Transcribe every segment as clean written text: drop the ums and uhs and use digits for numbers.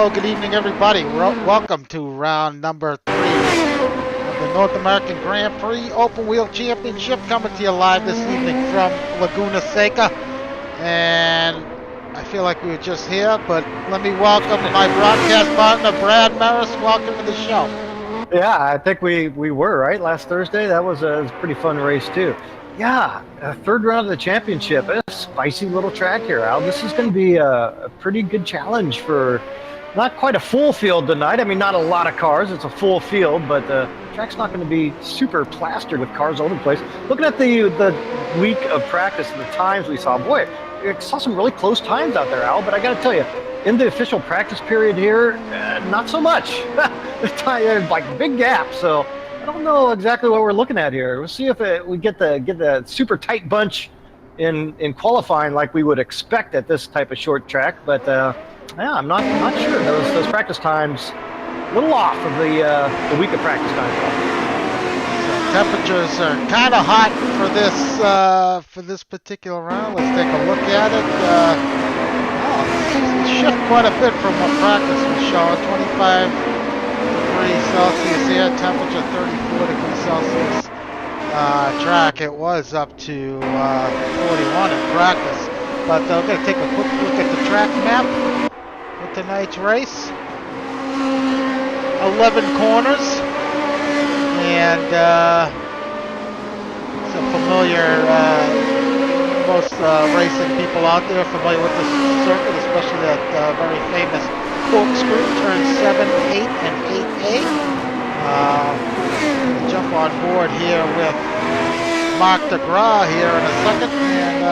Hello, good evening, everybody. Welcome to round number 3 of the North American Grand Prix Open Wheel Championship, coming to you live this evening from Laguna, Seca. And I feel like we were just here, but let me welcome my broadcast partner, Brad Maris. Welcome to the show. Yeah, I think we were, right? Last Thursday, that was a pretty fun race, too. Yeah, third round of the championship. A spicy little track here, Al. This is going to be a pretty good challenge for not quite a full field tonight. I mean, not a lot of cars. It's a full field, but the track's not going to be super plastered with cars all over the place. Looking at the week of practice and the times we saw, boy, I saw some really close times out there, Al, but I got to tell you, in the official practice period here, not so much. Like big gap, so I don't know exactly what we're looking at here. We'll see if we get the super tight bunch in qualifying like we would expect at this type of short track. But yeah, I'm not sure. Those practice times a little off of the week of practice time. Temperatures are kind of hot for this particular round. Let's take a look at it. Shift quite a bit from what practice was showing. 25 degrees Celsius here, temperature 34 degrees Celsius. Track, it was up to 41 in practice. But we're going to take a quick look at the track map for tonight's race. 11 corners, and some familiar, most racing people out there familiar with this circuit, especially that very famous corkscrew, turn 7, 8, and 8A. We'll jump on board here with Mark DeGraw here in a second, and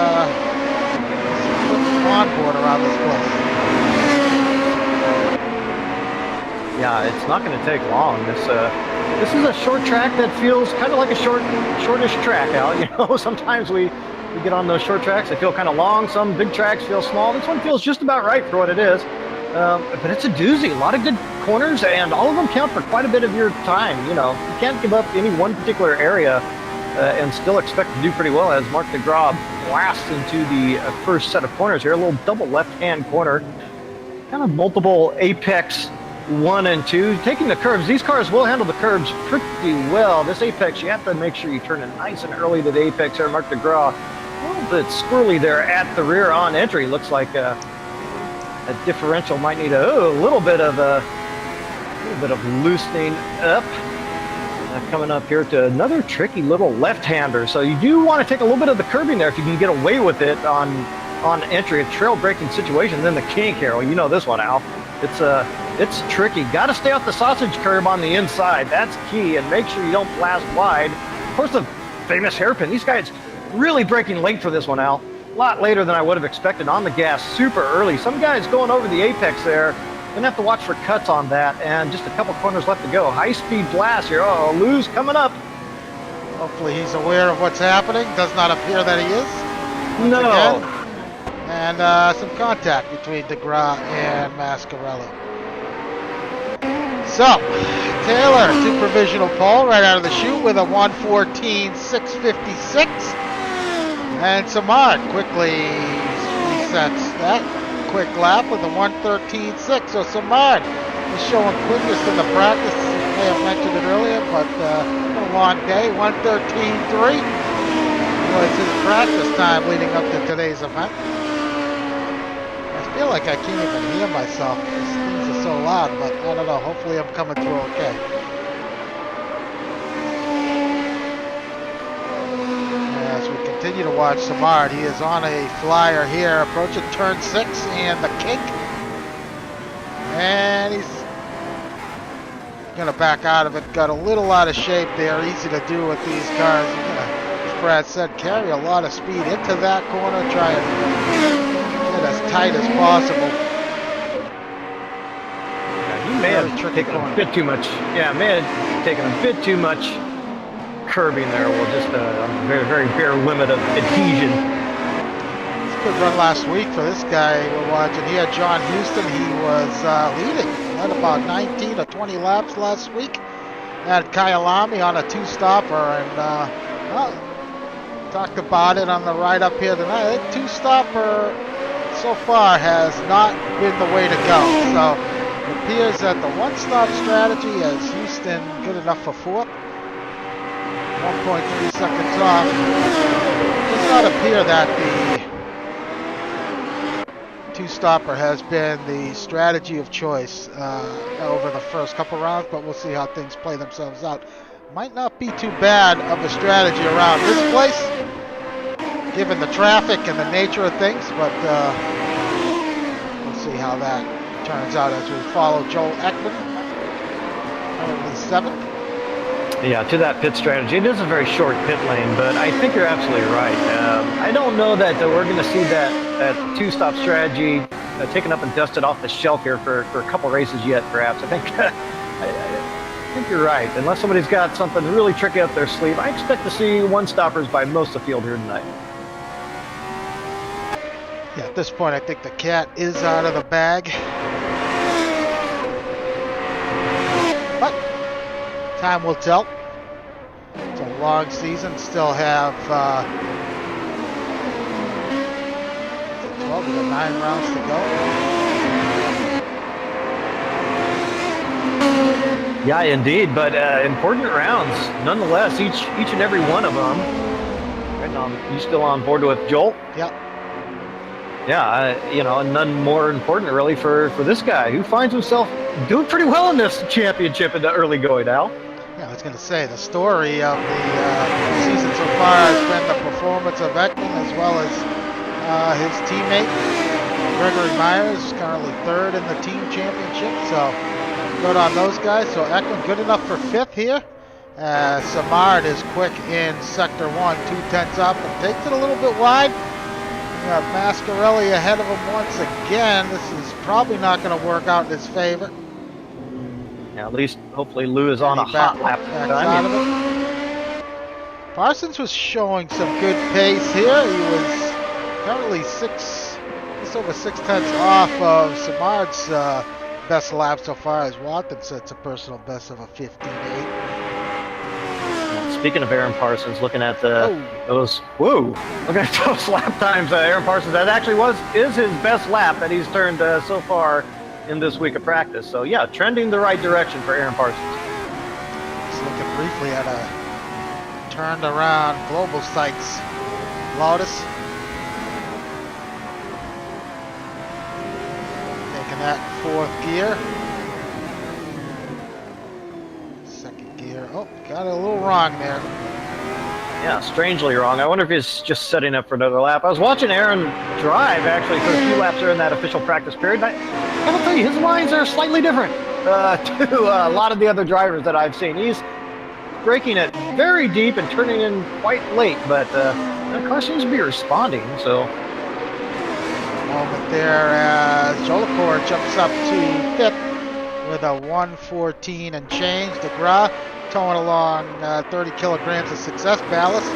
see what's on board around this place. Yeah, it's not going to take long. This is a short track that feels kind of like a shortish track, Al. You know, sometimes we get on those short tracks, they feel kind of long. Some big tracks feel small. This one feels just about right for what it is. But it's a doozy. A lot of good corners, and all of them count for quite a bit of your time. You know, you can't give up any one particular area and still expect to do pretty well as Mark DeGraw blasts into the first set of corners here. A little double left-hand corner. Kind of multiple apex 1 and 2. Taking the curves. These cars will handle the curves pretty well. This apex, you have to make sure you turn it nice and early to the apex here. Mark DeGraw, a little bit squirrely there at the rear on entry. Looks like a differential might need a little bit of loosening up. Coming up here to another tricky little left-hander. So you do want to take a little bit of the curbing there if you can get away with it on entry. A trail braking situation. Then the kink here. Well, you know this one, Al. It's tricky. Got to stay off the sausage curb on the inside. That's key, and make sure you don't blast wide. Of course, the famous hairpin. These guys really breaking late for this one, Al. A lot later than I would have expected on the gas, super early. Some guys going over the apex there. Gonna have to watch for cuts on that, and just a couple corners left to go. High-speed blast here. Oh, Lou's coming up. Hopefully he's aware of what's happening. Does not appear that he is. No. Again. And some contact between DeGraw and Mascarelli. So, Taylor to provisional pole right out of the chute with a 1:14.656. And Samard quickly resets that quick lap with a 1:13.6. So Samard is showing quickest in the practice. I may have mentioned it earlier, but a long day. 1:13.3 was his practice time leading up to today's event. I feel like I can't even hear myself. These things are so loud, but I don't know. Hopefully I'm coming through okay. As we continue to watch Samard, he is on a flyer here, approaching turn 6 and the kink. And he's going to back out of it. Got a little out of shape there. Easy to do with these cars. As Brad said, carry a lot of speed into that corner. Try and get as tight as possible. Yeah, he may have taken a bit too much. Yeah, may have taken a bit too much curbing there. Well, just a very, very bare limit of adhesion. It's a good run last week for this guy we're watching. He had John Houston. He was leading. Had about 19 or 20 laps last week. Had Kyalami on a 2-stopper, and well, talked about it on the ride up here tonight. That 2-stopper so far has not been the way to go. So It appears that the one-stop strategy has Houston good enough for fourth. 1.3 seconds off. It does not appear that the two-stopper has been the strategy of choice over the first couple rounds, but we'll see how things play themselves out. Might not be too bad of a strategy around this place, given the traffic and the nature of things, but we'll see how that turns out as we follow Joel Ekman, currently 7th. Yeah, to that pit strategy, it is a very short pit lane, but I think you're absolutely right. I don't know that we're going to see that two-stop strategy taken up and dusted off the shelf here for a couple races yet, perhaps. I think I think you're right. Unless somebody's got something really tricky up their sleeve, I expect to see one-stoppers by most of the field here tonight. Yeah, at this point, I think the cat is out of the bag. But time will tell. It's a long season. Still have 12 to 9 rounds to go. Yeah, indeed, but important rounds nonetheless. Each and every one of them. You still on board with Joel? Yep. Yeah, and none more important really for this guy who finds himself doing pretty well in this championship in the early going, Al. Yeah, I was going to say, the story of the season so far has been the performance of Ekman as well as his teammate, Gregory Myers, currently 3rd in the team championship. So good on those guys. So Ekman good enough for 5th here. Samard is quick in sector 1, 2/10 up, and takes it a little bit wide. Mascarelli ahead of him once again. This is probably not going to work out in his favor. Yeah, at least hopefully Lou is on a hot lap. Out of it. Parsons was showing some good pace here. He was currently just over 6/10 off of Samard's best lap so far, as Watson sets a personal best of a 15.8. Speaking of Aaron Parsons, looking at those lap times, Aaron Parsons, that actually is his best lap that he's turned so far in this week of practice. So yeah, trending the right direction for Aaron Parsons. Just looking briefly at a turned around global sights. Lotus taking that 4th gear. Oh, got it a little wrong there. Yeah, strangely wrong. I wonder if he's just setting up for another lap. I was watching Aaron drive, actually, for a few laps during that official practice period. And I gotta tell you, his lines are slightly different to a lot of the other drivers that I've seen. He's braking it very deep and turning in quite late, but the car seems to be responding, so. Moment there as Jolicoeur jumps up to 5th with a 1:14 and change. DeGraw towing along 30 kilograms of success ballast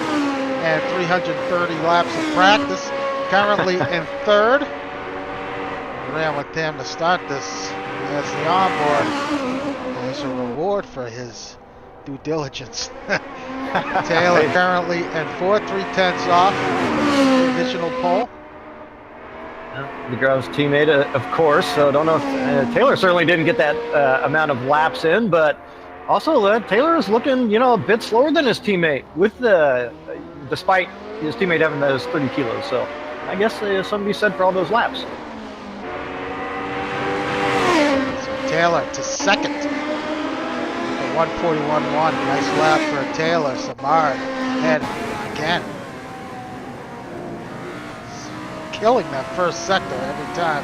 and 330 laps of practice. Currently in 3rd. Ran with him to start this as the onboard. There's a reward for his due diligence. Taylor currently in 4th, 3/10 off. Additional pole. DeGraw's teammate, of course, so don't know if Taylor certainly didn't get that amount of laps in, but also Taylor is looking, a bit slower than his teammate despite his teammate having those 30 kilos. So I guess there's something to be said for all those laps. So Taylor to 2nd. 1:41.1. Nice lap for Taylor. Samard ahead again. Killing that first sector every time.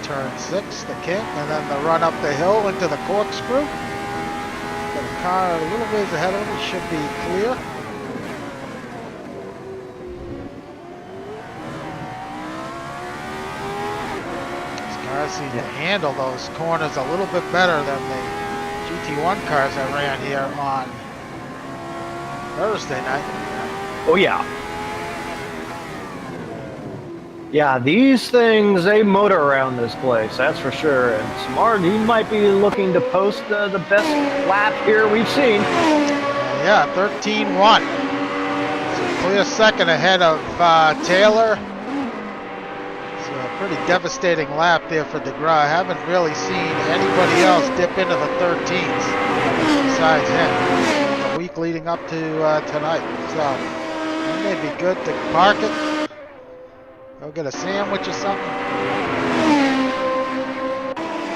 Turn 6, the kick, and then the run up the hill into the corkscrew. Got a car a little ways ahead of him, should be clear. These cars seem to handle those corners a little bit better than the GT1 cars I ran here on Thursday night. Oh, yeah. Yeah, these things, they motor around this place, that's for sure. And Samard, he might be looking to post the best lap here we've seen. Yeah, 13.1. So clear second ahead of Taylor. So Pretty devastating lap there for DeGraw. I haven't really seen anybody else dip into the 13s besides him the week leading up to tonight. So it may be good to park it, go get a sandwich or something.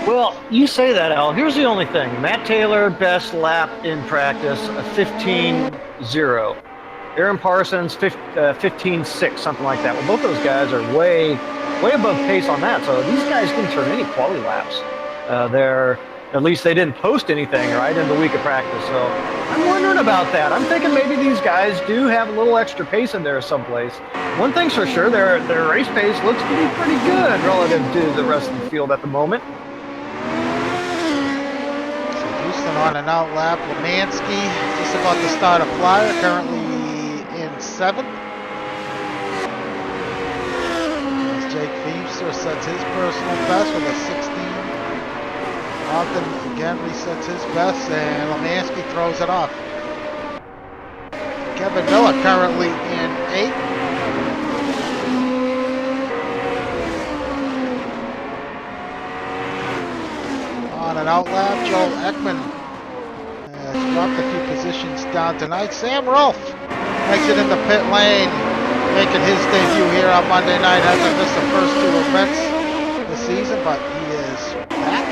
Well, you say that, Al. Here's the only thing. Matt Taylor, best lap in practice, a 15.0. Aaron Parsons, 15.6, something like that. Well, both those guys are way above pace on that. So these guys didn't turn any quality laps. At least they didn't post anything, right, in the week of practice. So I'm wondering about that. I'm thinking maybe these guys do have a little extra pace in there someplace. One thing's for sure, their race pace looks to be pretty good relative to the rest of the field at the moment. On an out lap, Lemansky just about to start a flyer, currently in 7th. As Jake Feimster sets his personal best with a 16. Ogden again resets his best, and Lemansky throws it off. Kevin Miller currently in 8th. On an out lap, Joel Ekman dropped a few positions down tonight. Sam Rolfe makes it in the pit lane, making his debut here on Monday night. Hasn't missed the first 2 events this season, but he is back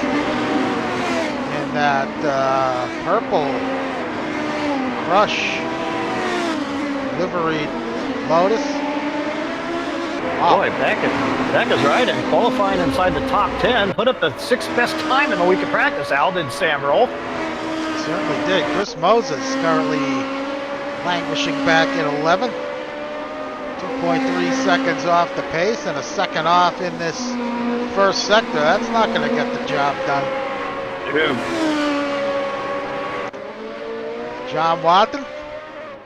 in that purple Crush liveried Lotus. Wow. Boy, Beck is right, and qualifying inside the top 10, put up the 6th best time in the week of practice, Al, did Sam Rolfe. Certainly did. Chris Moses currently languishing back in 11th. 2.3 seconds off the pace and a second off in this first sector. That's not going to get the job done. John Watson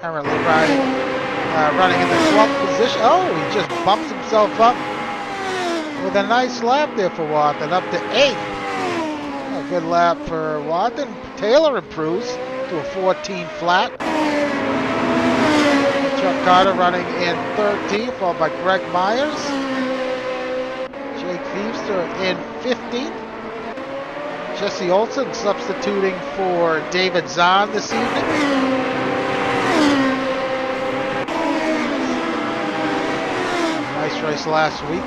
currently running in the 12th position. Oh, he just bumps himself up with a nice lap there for Watson, up to 8th. A good lap for Watson. Taylor improves to a 14 flat. Chuck Carter running in 13th, followed by Greg Myers. Jake Feimster in 15th. Jesse Olsen substituting for David Zahn this evening. Nice race last week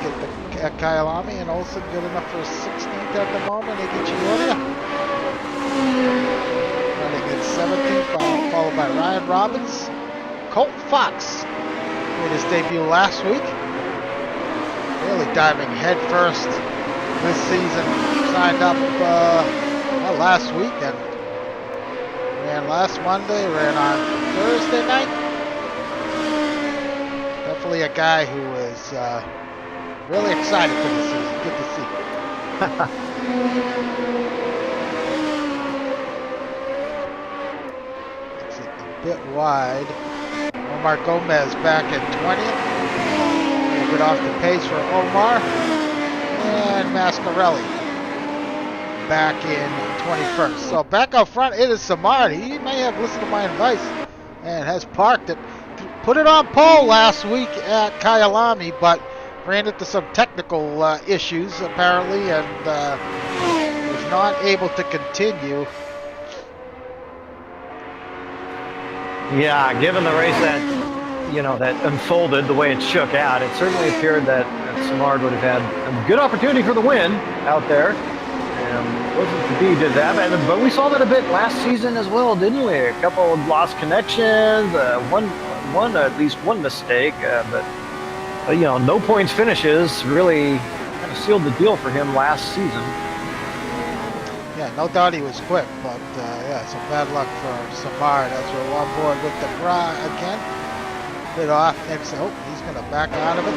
at Kyalami, and Olsen good enough for 16th at the moment. Iggy running in 17th, followed by Ryan Robbins. Colton Fox made his debut last week. Really diving head first this season. Signed up last week and ran last Monday, ran on Thursday night. Definitely a guy who is really excited for this season. Good to see. A bit wide. Omar Gomez back in 20th. A little bit off the pace for Omar. And Mascarelli back in 21st. So back up front, it is Samard. He may have listened to my advice and has parked it. Put it on pole last week at Kyalami, but ran into some technical issues apparently and was not able to continue. Yeah, given the race that unfolded the way it shook out, it certainly appeared that Samard would have had a good opportunity for the win out there. Wasn't to be to that, but we saw that a bit last season as well, didn't we? A couple of lost connections, at least one mistake, but no points finishes really kind of sealed the deal for him last season. Yeah, no doubt he was quick, but some bad luck for Samard as we're on board with the Bra again. Bit off, and so he's going to back out of it.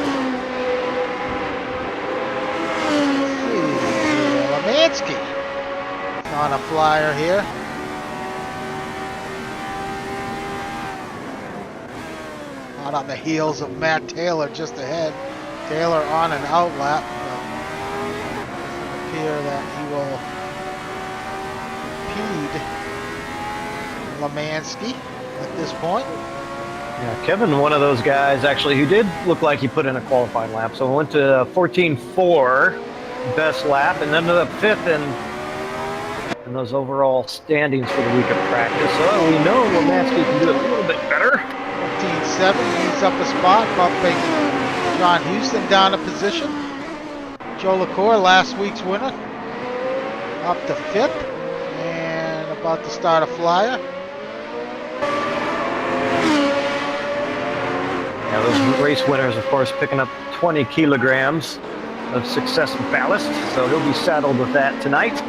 Lemansky on a flyer here. Out on the heels of Matt Taylor just ahead. Taylor on an out lap. Doesn't appear that he will impede Lemansky at this point. Yeah, Kevin, one of those guys actually who did look like he put in a qualifying lap. So we went to 14.4 best lap and ended up fifth in those overall standings for the week of practice. So we know Lemansky can do it a little bit better. 14.7, he's up a spot, bumping John Houston down a position. Joe LaCour, last week's winner, up to fifth and about to start a flyer. Yeah, those race winners, of course, picking up 20 kilograms of success ballast, so he'll be saddled with that tonight.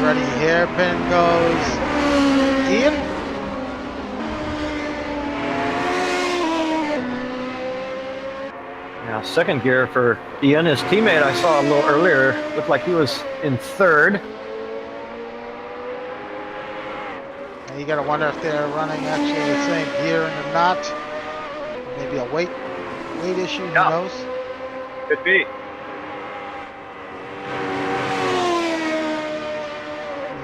Ready, hairpin goes Ian. Now, second gear for Ian, his teammate I saw a little earlier, looked like he was in third. And you gotta wonder if they're running actually the same gear or not. Maybe a weight issue, who knows? Could be.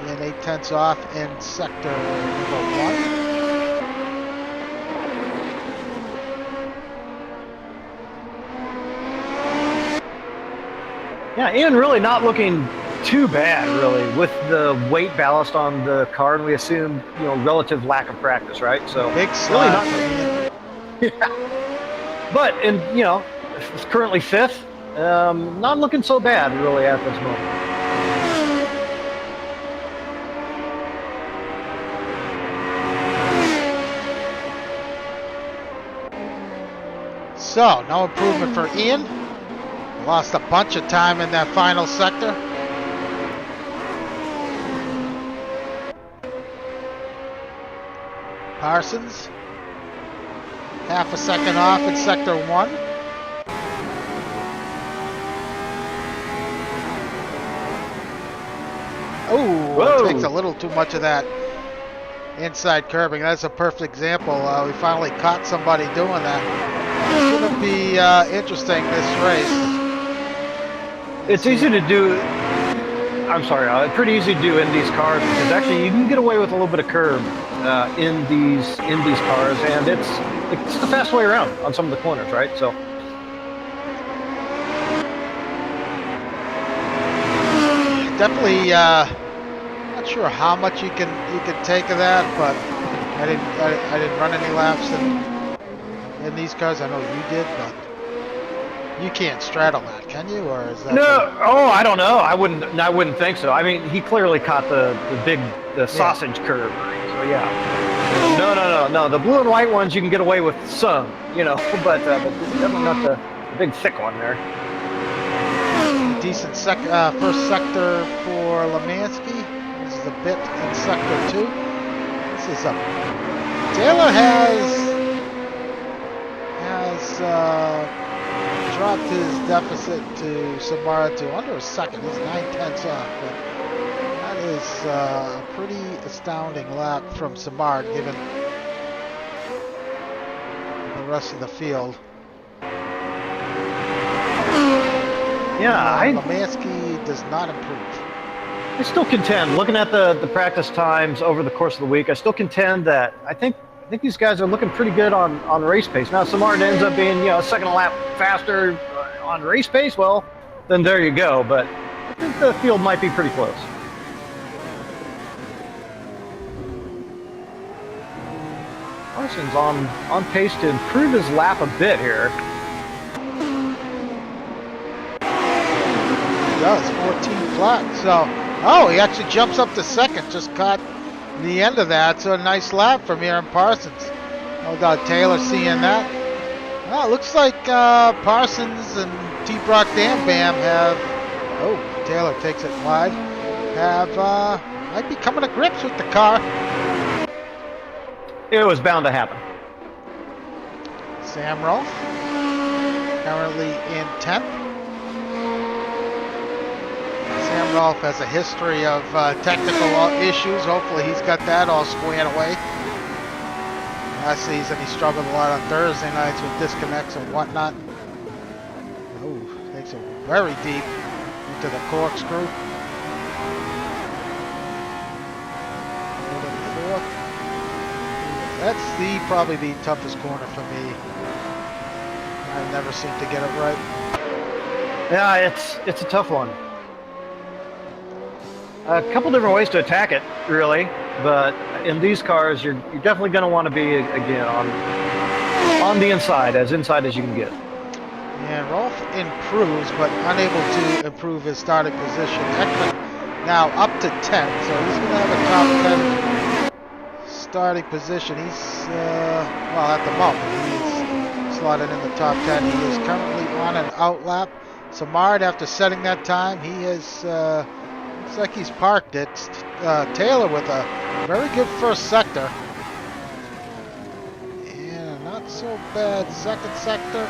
And 8/10 off in sector number 1. Yeah, Ian really not looking too bad, really, with the weight ballast on the car, and we assume, relative lack of practice, right? So Big slap. Really not, yeah. But, it's currently fifth. Not looking so bad, really, at this moment. So, no improvement for Ian. Lost a bunch of time in that final sector. Parsons, half a second off in sector 1. Oh, takes a little too much of that inside curbing. That's a perfect example. We finally caught somebody doing that. It's going to be interesting, this race. It's easy to do. I'm sorry, pretty easy to do in these cars because actually you can get away with a little bit of curb in these cars, and it's the fast way around on some of the corners, right? So. Definitely not sure how much you can take of that, but I didn't run any laps in these cars. I know you did, but you can't straddle that, can you? Or is that? No. Oh, I don't know. I wouldn't think so. I mean, he clearly caught the sausage curve. So yeah. No. The blue and white ones you can get away with some, but definitely not the big thick one there. Decent first sector for Lemansky. This is a bit in sector 2. This is Taylor has dropped his deficit to Samara to under a second. He's 9/10 off, but that is a pretty astounding lap from Samara given the rest of the field. Yeah, Lemansky does not improve. I still contend, looking at the practice times over the course of the week, I still contend that I think these guys are looking pretty good on race pace. Now, Samard ends up being, a second lap faster on race pace, well, then there you go. But I think the field might be pretty close. Parsons on pace to improve his lap a bit here. He does, 14 flat. So, he actually jumps up to second. Just caught the end of that. So a nice lap from Aaron Parsons. No doubt Taylor seeing that. Well, it looks like Parsons and T. Brock Dan Bam have. Oh, Taylor takes it wide. Might be coming to grips with the car. It was bound to happen. Sam Rolfe, currently in 10th. Sam Rolfe has a history of technical issues. Hopefully he's got that all squared away. Last season he struggled a lot on Thursday nights with disconnects and whatnot. Oh, takes it very deep into the corkscrew. That's probably the toughest corner for me. I never seem to get it right. Yeah, it's a tough one. A couple different ways to attack it, really, but in these cars, you're definitely going to want to be again on the inside as you can get. And Rolf improves, but unable to improve his starting position. Ekman now up to 10, so he's going to have a top 10 starting position. He's well, at the moment he is slotted in the top 10. He is currently on an outlap. Samard, after setting that time, he is. Looks like he's parked it. Taylor with a very good first sector. And not so bad second sector.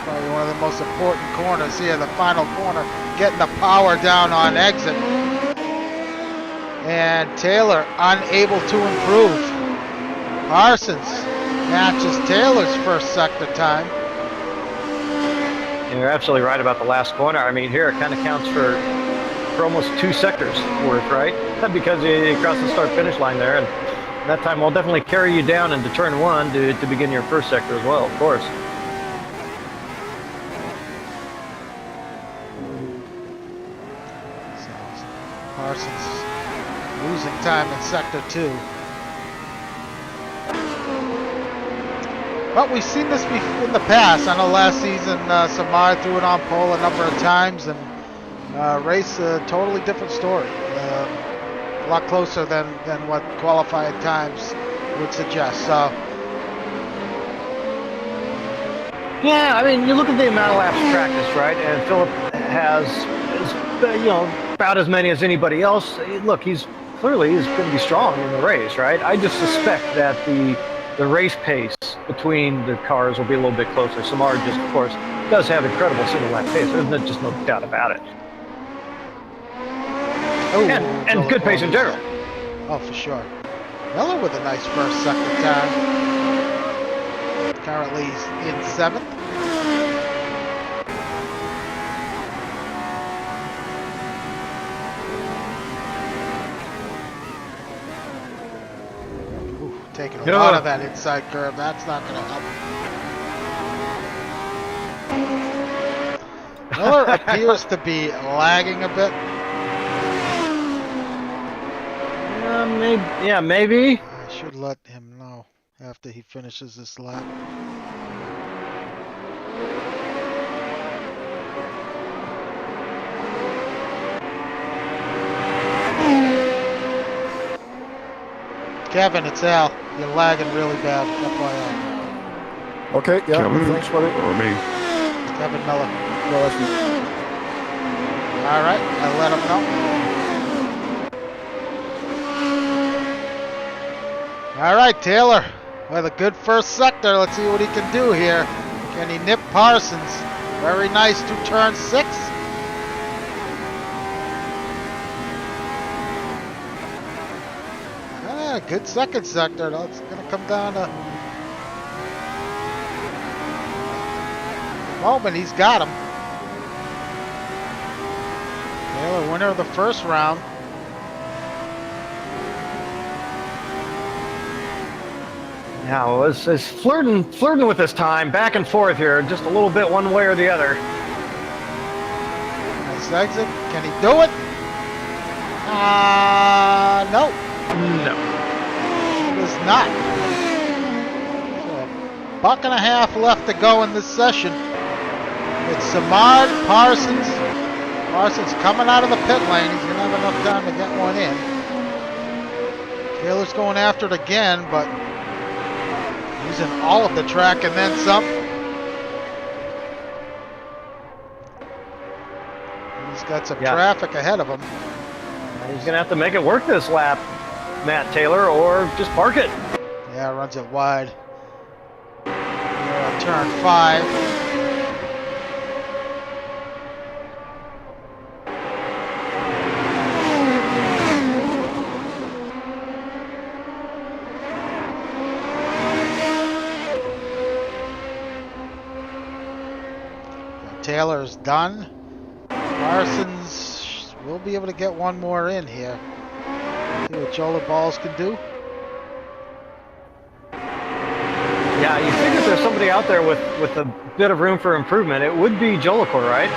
Probably one of the most important corners here, the final corner, getting the power down on exit. And Taylor unable to improve. Parsons matches Taylor's first sector time. You're absolutely right about the last corner. I mean, here it kind of counts for almost 2 sectors worth, right? Because you cross the start-finish line there, and that time will definitely carry you down into turn 1 to begin your first sector as well, of course. Parsons losing time in sector 2. But we've seen this in the past. I know last season Samar threw it on pole a number of times, and race a totally different story. A lot closer than what qualifying times would suggest. So. Yeah, I mean, you look at the amount of laps practiced, right? And Philip has, about as many as anybody else. Look, he's going to be strong in the race, right? I just suspect that the race pace between the cars will be a little bit closer. Samar just, of course, does have incredible single lap pace. There's just no doubt about it. Oh, and good pace in general. Oh, for sure. Miller with a nice first second time. Currently in 7th. Taking a lot of that inside curve. That's not going to help. Miller appears to be lagging a bit. Maybe. I should let him know after he finishes this lap. Kevin, it's Al. You're lagging really bad. FYI. Okay, yeah. Kevin, thanks, buddy. or me? Kevin Miller. No, that's me. All right, I'll let him know. All right, Taylor, with a good first sector. Let's see what he can do here. Can he nip Parsons? Very nice to turn 6. Good second sector. It's going to come down to the moment. He's got him. Taylor, winner of the first round. Now, it's flirting with this time, back and forth here, just a little bit one way or the other. Nice exit. Can he do it? No. No. It is not. So, $1.50 left to go in this session. It's Samard, Parsons. Parsons coming out of the pit lane. He's going to have enough time to get one in. Taylor's going after it again, but using all of the track and then some. He's got some traffic ahead of him. He's going to have to make it work this lap, Matt Taylor, or just park it. Yeah, runs it wide. Turn 5. Taylor is done. Parsons will be able to get one more in here. See what Jola Balls can do. Yeah, you figure if there's somebody out there with a bit of room for improvement, it would be Jolicoeur, right?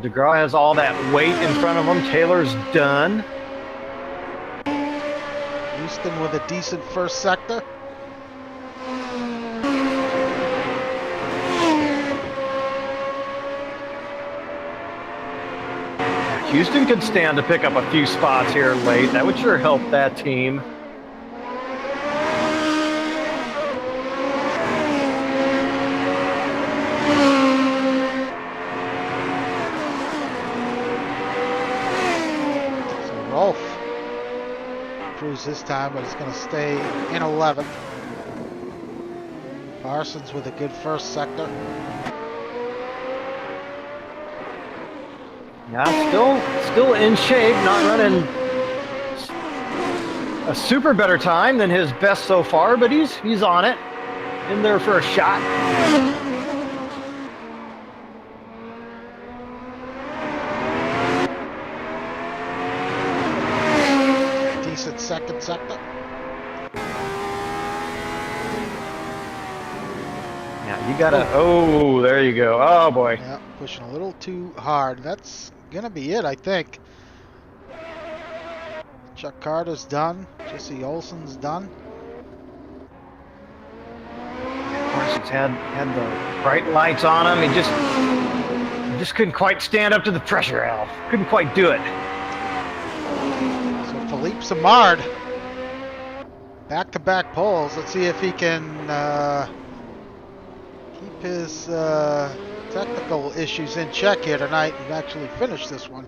DeGraw has all that weight in front of him. Taylor's done. Houston with a decent first sector. Houston could stand to pick up a few spots here late. That would sure help that team. So Rolf improves this time, but it's going to stay in 11th. Parsons with a good first sector. Yeah, still in shape, not running a super better time than his best so far, but he's on it, in there for a shot. Decent second sector. Yeah, you gotta. Oh, there you go. Oh boy. Yeah, pushing a little too hard. That's gonna be it, I think. Chuck Carter's done. Jesse Olsen's done. Parsons had the bright lights on him. He just couldn't quite stand up to the pressure, Al. Couldn't quite do it. So Philippe Samard, back-to-back poles. Let's see if he can keep his technical issues in check here tonight and actually finish this one.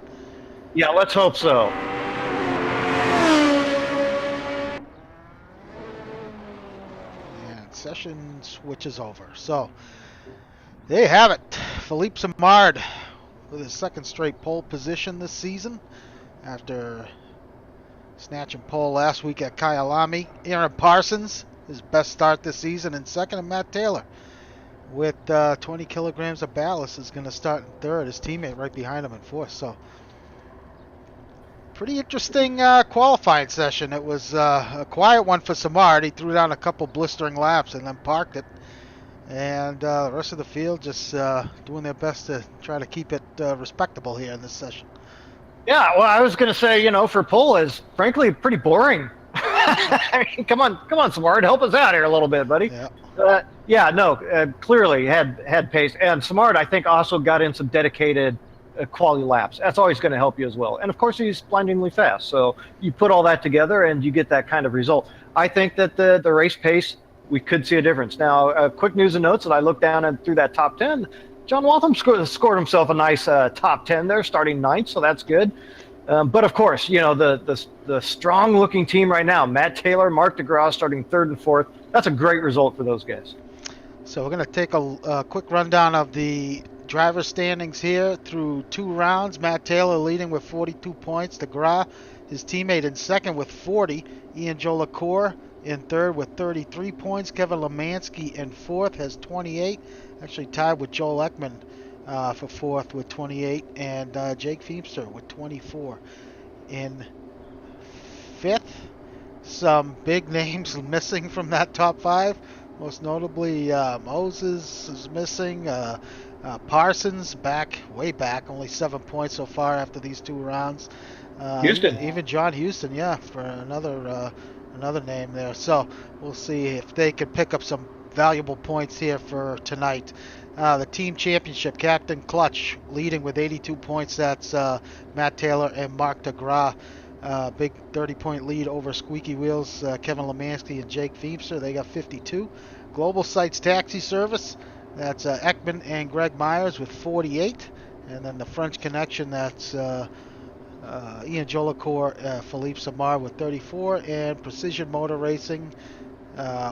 Yeah, let's hope so. And session switches over. So there you have it. Philippe Samard with his second straight pole position this season after snatching pole last week at Kyalami. Aaron Parsons, his best start this season in second, and Matt Taylor with 20 kilograms of ballast is going to start in third. His teammate right behind him in fourth. So pretty interesting qualifying session. It was a quiet one for Samard. He threw down a couple blistering laps and then parked it. And the rest of the field just doing their best to try to keep it respectable here in this session. Yeah, well, I was going to say, for pole is frankly pretty boring. I mean, come on, Samard, help us out here a little bit, buddy. Yeah. Clearly had pace, and Samard, I think, also got in some dedicated quality laps. That's always going to help you as well. And of course, he's blindingly fast. So you put all that together, and you get that kind of result. I think that the race pace, we could see a difference. Now, quick news and notes, and I looked down and through that top 10. John Waltham scored himself a nice top 10 there, starting ninth, so that's good. But of course, the strong-looking team right now, Matt Taylor, Mark DeGraw starting third and fourth. That's a great result for those guys. So we're going to take a quick rundown of the driver standings here through 2 rounds. Matt Taylor leading with 42 points. DeGraw, his teammate, in second with 40. Ian Jolicoeur in third with 33 points. Kevin Lemansky in fourth has 28. Actually tied with Joel Ekman for fourth with 28. And Jake Feemster with 24 in fifth. Some big names missing from that top 5. Most notably, Moses is missing. Parsons way back, only 7 points so far after these 2 rounds. Houston. Even John Houston, yeah, for another name there. So we'll see if they can pick up some valuable points here for tonight. The team championship, Captain Clutch leading with 82 points. That's Matt Taylor and Mark DeGraw. Big 30-point lead over Squeaky Wheels, Kevin Lemansky and Jake Feemster. They got 52. Global Sites Taxi Service, that's Ekman and Greg Myers with 48. And then the French Connection, that's Ian Jolicoeur, Philippe Samard with 34. And Precision Motor Racing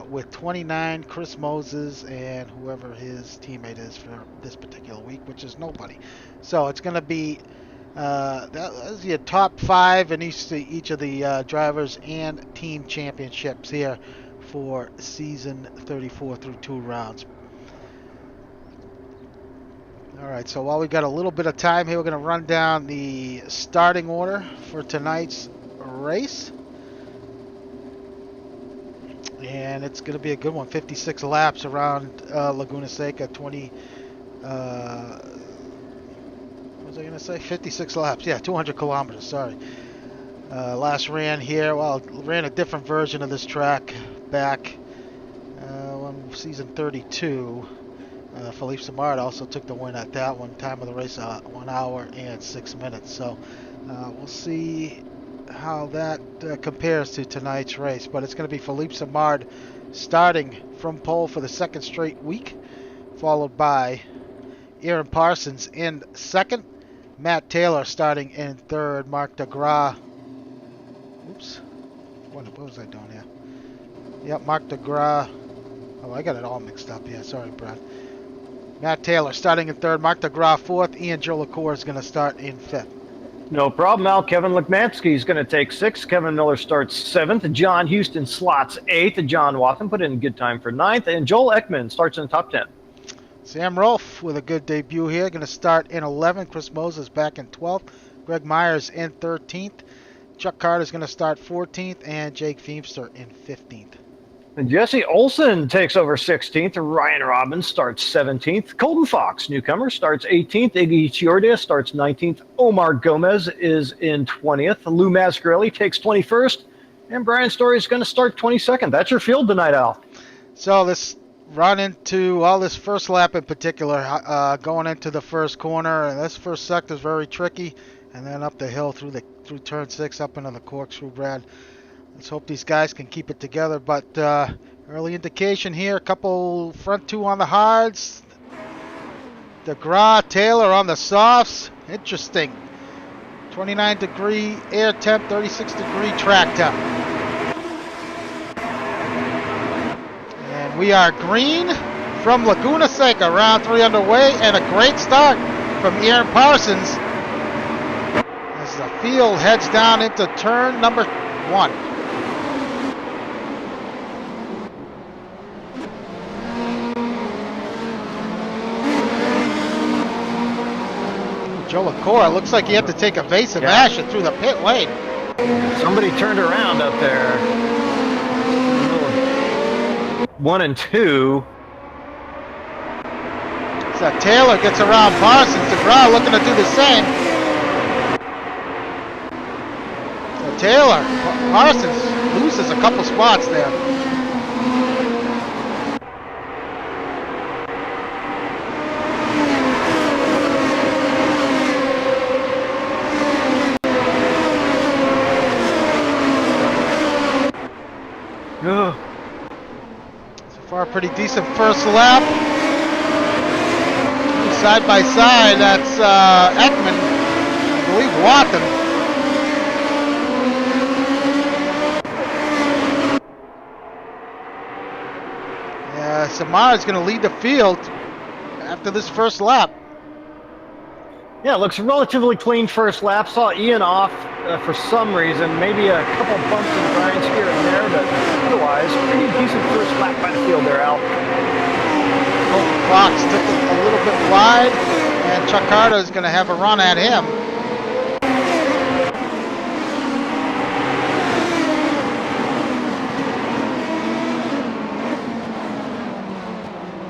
with 29, Chris Moses and whoever his teammate is for this particular week, which is nobody. So it's going to be that's your top 5 in each of the drivers and team championships here for season 34 through 2 rounds. All right, so while we got a little bit of time here, we're going to run down the starting order for tonight's race. And it's going to be a good one. 56 laps around Laguna Seca. 20. What was I going to say? 56 laps. Yeah, 200 kilometers. Sorry. Last ran here. Well, ran a different version of this track back on season 32. Philippe Samard also took the win at that one. Time of the race, 1 hour and 6 minutes. So we'll see how that compares to tonight's race. But it's going to be Philippe Samard starting from pole for the second straight week, followed by Aaron Parsons in second, Matt Taylor starting in third, Mark DeGras. Oops, what was I doing here? Yep, Mark DeGras. Oh, I got it all mixed up here. Sorry, Brad. Matt Taylor starting in third, Mark DeGras fourth, Ian Jolicoeur is going to start in fifth. No problem, Al. Kevin Lekmansky is going to take sixth. Kevin Miller starts seventh. John Houston slots eighth. John Watson put in a good time for ninth. And Joel Ekman starts in the top 10. Sam Rolfe with a good debut here, going to start in 11th. Chris Moses back in 12th. Greg Myers in 13th. Chuck Carter is going to start 14th. And Jake Feemster in 15th. And Jesse Olsen takes over 16th. Ryan Robbins starts 17th. Colton Fox, newcomer, starts 18th. Iggy Chiordia starts 19th. Omar Gomez is in 20th. Lou Mascarelli takes 21st. And Brian Story is going to start 22nd. That's your field tonight, Al. So this run into all this first lap in particular, going into the first corner. And this first sector is very tricky. And then up the hill through turn 6 up into the corkscrew, Brad. Let's hope these guys can keep it together. But early indication here, a couple front two on the hards. DeGras, Taylor on the softs. Interesting. 29 degree air temp, 36 degree track temp. And we are green from Laguna Seca. Round 3 underway, and a great start from Aaron Parsons as the field heads down into turn number 1. Jolicoeur, looks like he had to take evasive action through the pit lane. Somebody turned around up there. 1 and 2. So Taylor gets around Parsons. DeGras looking to do the same. So Taylor, Parsons loses a couple spots there. So far, pretty decent first lap. Side by side, that's Ekman, I believe Watson. Yeah, Samara is going to lead the field after this first lap. Yeah, it looks relatively clean first lap. Saw Ian off for some reason. Maybe a couple bumps and grinds here and there, but otherwise, pretty decent first lap by the field there, Al. Colton Fox took it a little bit wide, and Chuck Carter is going to have a run at him.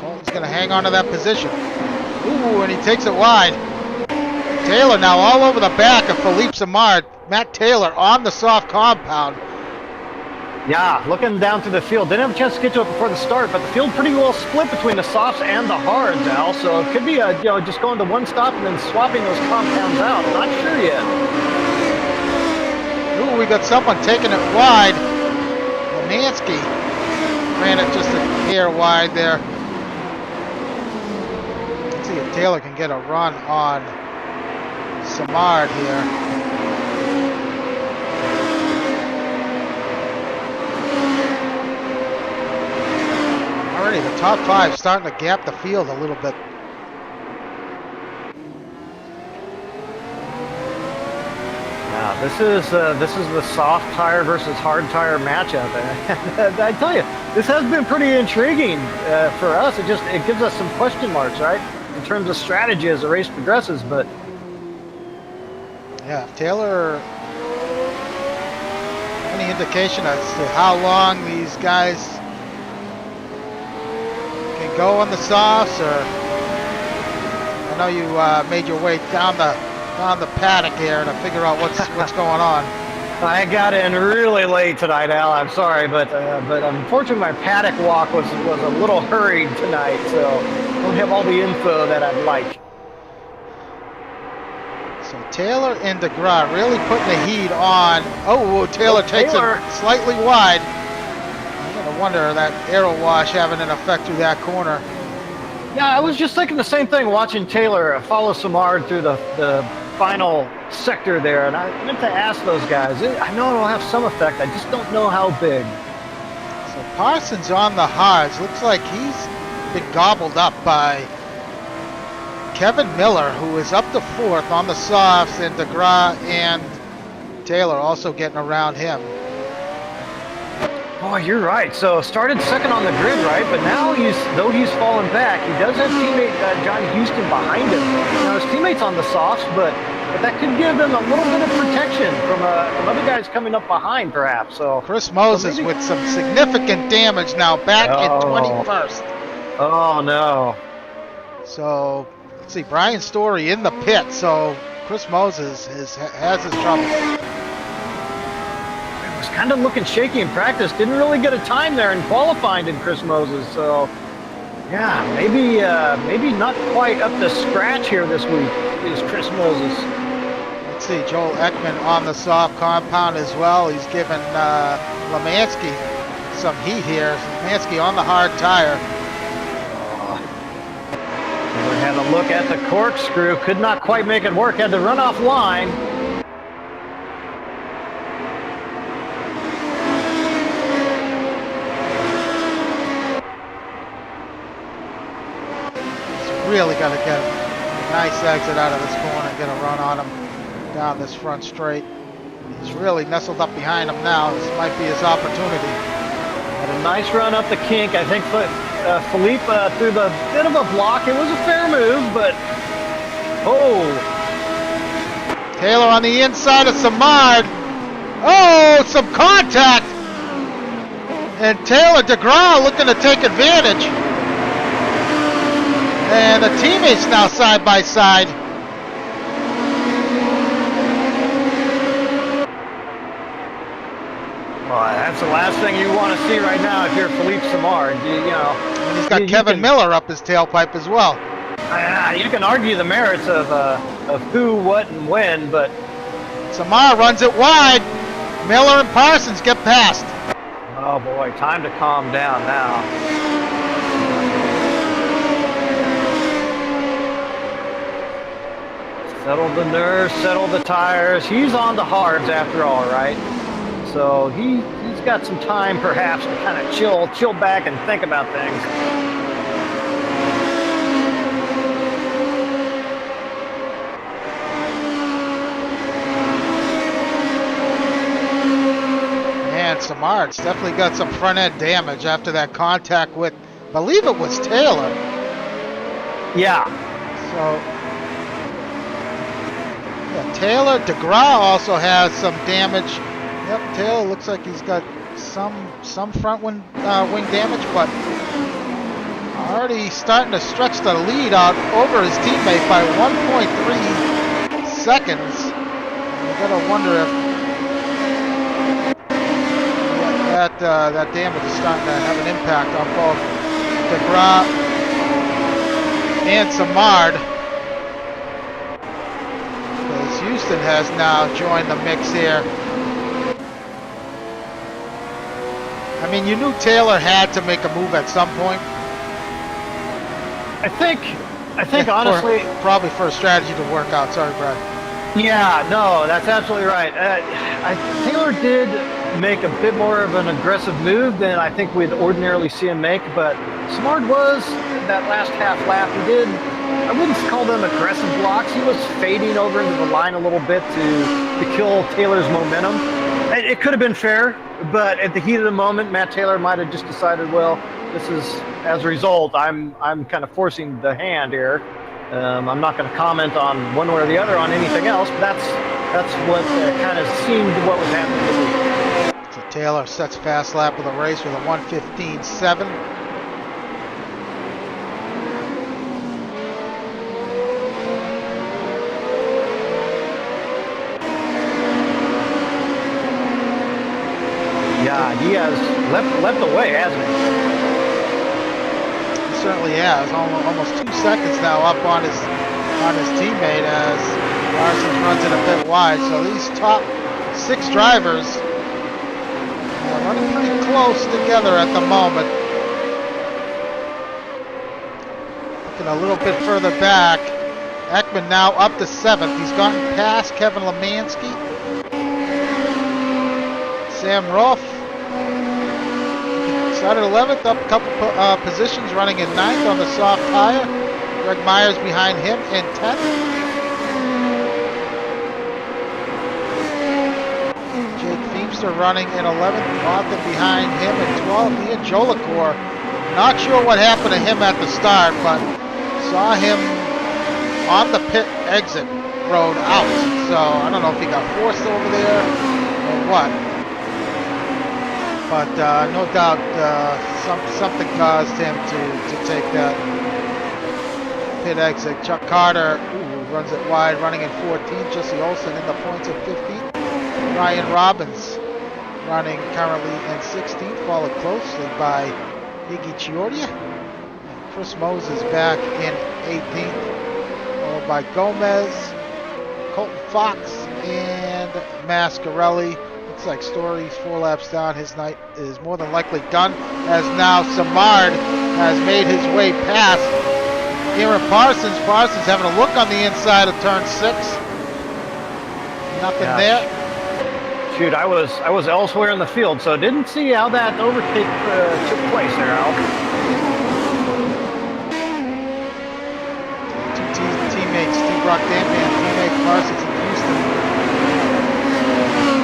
Colton's going to hang on to that position. Ooh, and he takes it wide. Taylor now all over the back of Philippe Samard. Matt Taylor on the soft compound. Yeah, looking down to the field. Didn't have a chance to get to it before the start, but the field pretty well split between the softs and the hards, Al. So it could be just going to one stop and then swapping those compounds out. Not sure yet. Ooh, we got someone taking it wide. Lemansky ran it just a hair wide there. Let's see if Taylor can get a run on Samard here. Already the top 5 starting to gap the field a little bit. Yeah, this is the soft tire versus hard tire matchup, and I tell you, this has been pretty intriguing for us. It gives us some question marks, right, in terms of strategy as the race progresses. But Yeah, Taylor, any indication as to how long these guys can go on the softs? Or I know you made your way down the paddock here to figure out what's going on. I got in really late tonight, Al. I'm sorry, but unfortunately my paddock walk was a little hurried tonight, so don't have all the info that I'd like. So Taylor and DeGraw really putting the heat on. Oh, Taylor takes it slightly wide. I'm gonna wonder that aero wash having an effect through that corner. Yeah, I was just thinking the same thing watching Taylor follow Samard through the final sector there, and I meant to ask those guys. I know it'll have some effect. I just don't know how big. So Parsons on the hards. Looks like he's been gobbled up by Kevin Miller, who is up to fourth on the softs, and DeGraw and Taylor also getting around him. Oh, you're right. So started second on the grid, right? But now though he's fallen back, he does have teammate John Houston behind him. Now his teammate's on the softs, but that could give them a little bit of protection from other guys coming up behind, perhaps. So Chris Moses with some significant damage now, back in 21st. Oh no. So let's see, Brian Story in the pit. So Chris Moses has his troubles. Was kind of looking shaky in practice. Didn't really get a time there in qualifying in Chris Moses. So, yeah, maybe not quite up to scratch here this week is Chris Moses. Let's see, Joel Ekman on the soft compound as well. He's given Lemansky some heat here. Lemansky on the hard tire. We had a look at the corkscrew. Could not quite make it work. Had to run off line. Really got to get a nice exit out of this corner and get a run on him down this front straight. He's really nestled up behind him now. This might be his opportunity. Had a nice run up the kink. I think Philippe threw the bit of a block. It was a fair move, but Taylor on the inside of Samard. Oh, some contact. And Taylor DeGraw looking to take advantage. And the teammates now side by side. Well, that's the last thing you want to see right now if you're Philippe Samard. And he's got Kevin Miller up his tailpipe as well. You can argue the merits of who, what, and when, but Samar runs it wide. Miller and Parsons get past. Oh boy, time to calm down now. Settle the nerves, settle the tires. He's on the hards after all, right? So he's got some time perhaps to kind of chill back and think about things. Man, Samard's definitely got some front end damage after that contact with, I believe it was Taylor. Yeah. So Taylor, DeGraw also has some damage. Yep, Taylor looks like he's got some front wing damage, but already starting to stretch the lead out over his teammate by 1.3 seconds. You gotta wonder if that damage is starting to have an impact on both DeGraw and Samard. Houston has now joined the mix here. I mean, you knew Taylor had to make a move at some point. I think honestly, probably for a strategy to work out. Sorry, Brad. Yeah, no, that's absolutely right. Taylor did make a bit more of an aggressive move than I think we'd ordinarily see him make, but Smart was that last half lap. He did, I wouldn't call them aggressive blocks. He was fading over into the line a little bit to kill Taylor's momentum. It could have been fair, but at the heat of the moment, Matt Taylor might have just decided, well, this is, as a result, I'm kind of forcing the hand here. I'm not going to comment on one way or the other on anything else, but that's what kind of seemed what was happening to me. So Taylor sets fast lap of the race with a 1:15.7. Yeah, he has left away, hasn't he? He certainly has. Almost 2 seconds now up on his teammate as Parsons runs it a bit wide. So these top 6 drivers are running pretty close together at the moment. Looking a little bit further back. Ekman now up to 7th. He's gotten past Kevin Lemansky. Sam Rolfe started 11th, up a couple positions, running in 9th on the soft tire. Greg Myers behind him in 10th. Jake Feemster running in 11th, Martha behind him in 12th. Ian Jolicoeur, not sure what happened to him at the start, but saw him on the pit exit road out. So I don't know if he got forced over there or what. But no doubt something caused him to take that pit exit. Chuck Carter runs it wide, running in 14th. Jesse Olsen in the points at 15th. Ryan Robbins running currently in 16th, followed closely by Iggy Chiordia. Chris Moses back in 18th, followed by Gomez, Colton Fox, and Mascarelli. Looks like Story's 4 laps down. His night is more than likely done, as now Samard has made his way past Aaron Parsons. Parsons having a look on the inside of turn 6. Nothing there. Shoot, I was elsewhere in the field, so didn't see how that overtake took place there, Al. Two teammates, Steve Rockdampian, teammate Parsons and Houston.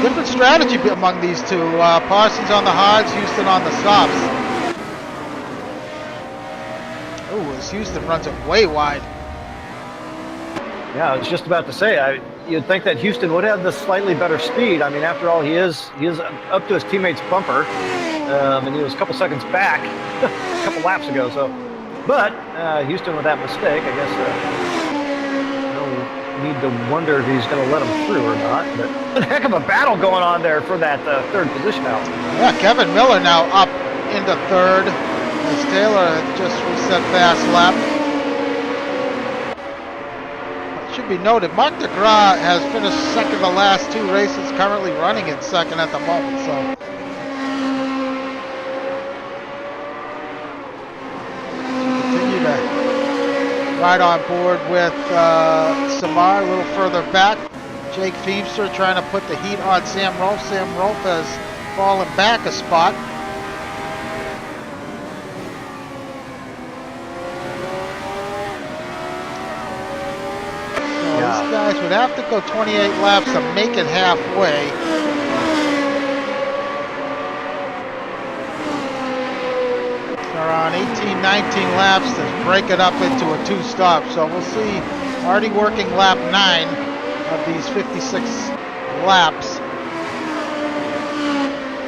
Different strategy among these two. Parsons on the hards, Houston on the softs. Oh, as Houston runs it way wide. Yeah, I was just about to say, you'd think that Houston would have the slightly better speed. I mean, after all, he is up to his teammate's bumper, and he was a couple seconds back a couple laps ago. So, but Houston with that mistake, I guess. Need to wonder if he's going to let him through or not. But a heck of a battle going on there for that 3rd position out. Yeah, Kevin Miller now up into 3rd as Taylor just reset fast lap. It should be noted, Mark DeGraw has finished 2nd the last 2 races, currently running in 2nd at the moment. So continue to right on board with Samar a little further back. Jake Feemster trying to put the heat on Sam Rolfe. Sam Rolfe has fallen back a spot. So these guys would have to go 28 laps to make it halfway. Around 18, 19 laps to break it up into a 2-stop. So we'll see already working lap 9 of these 56 laps.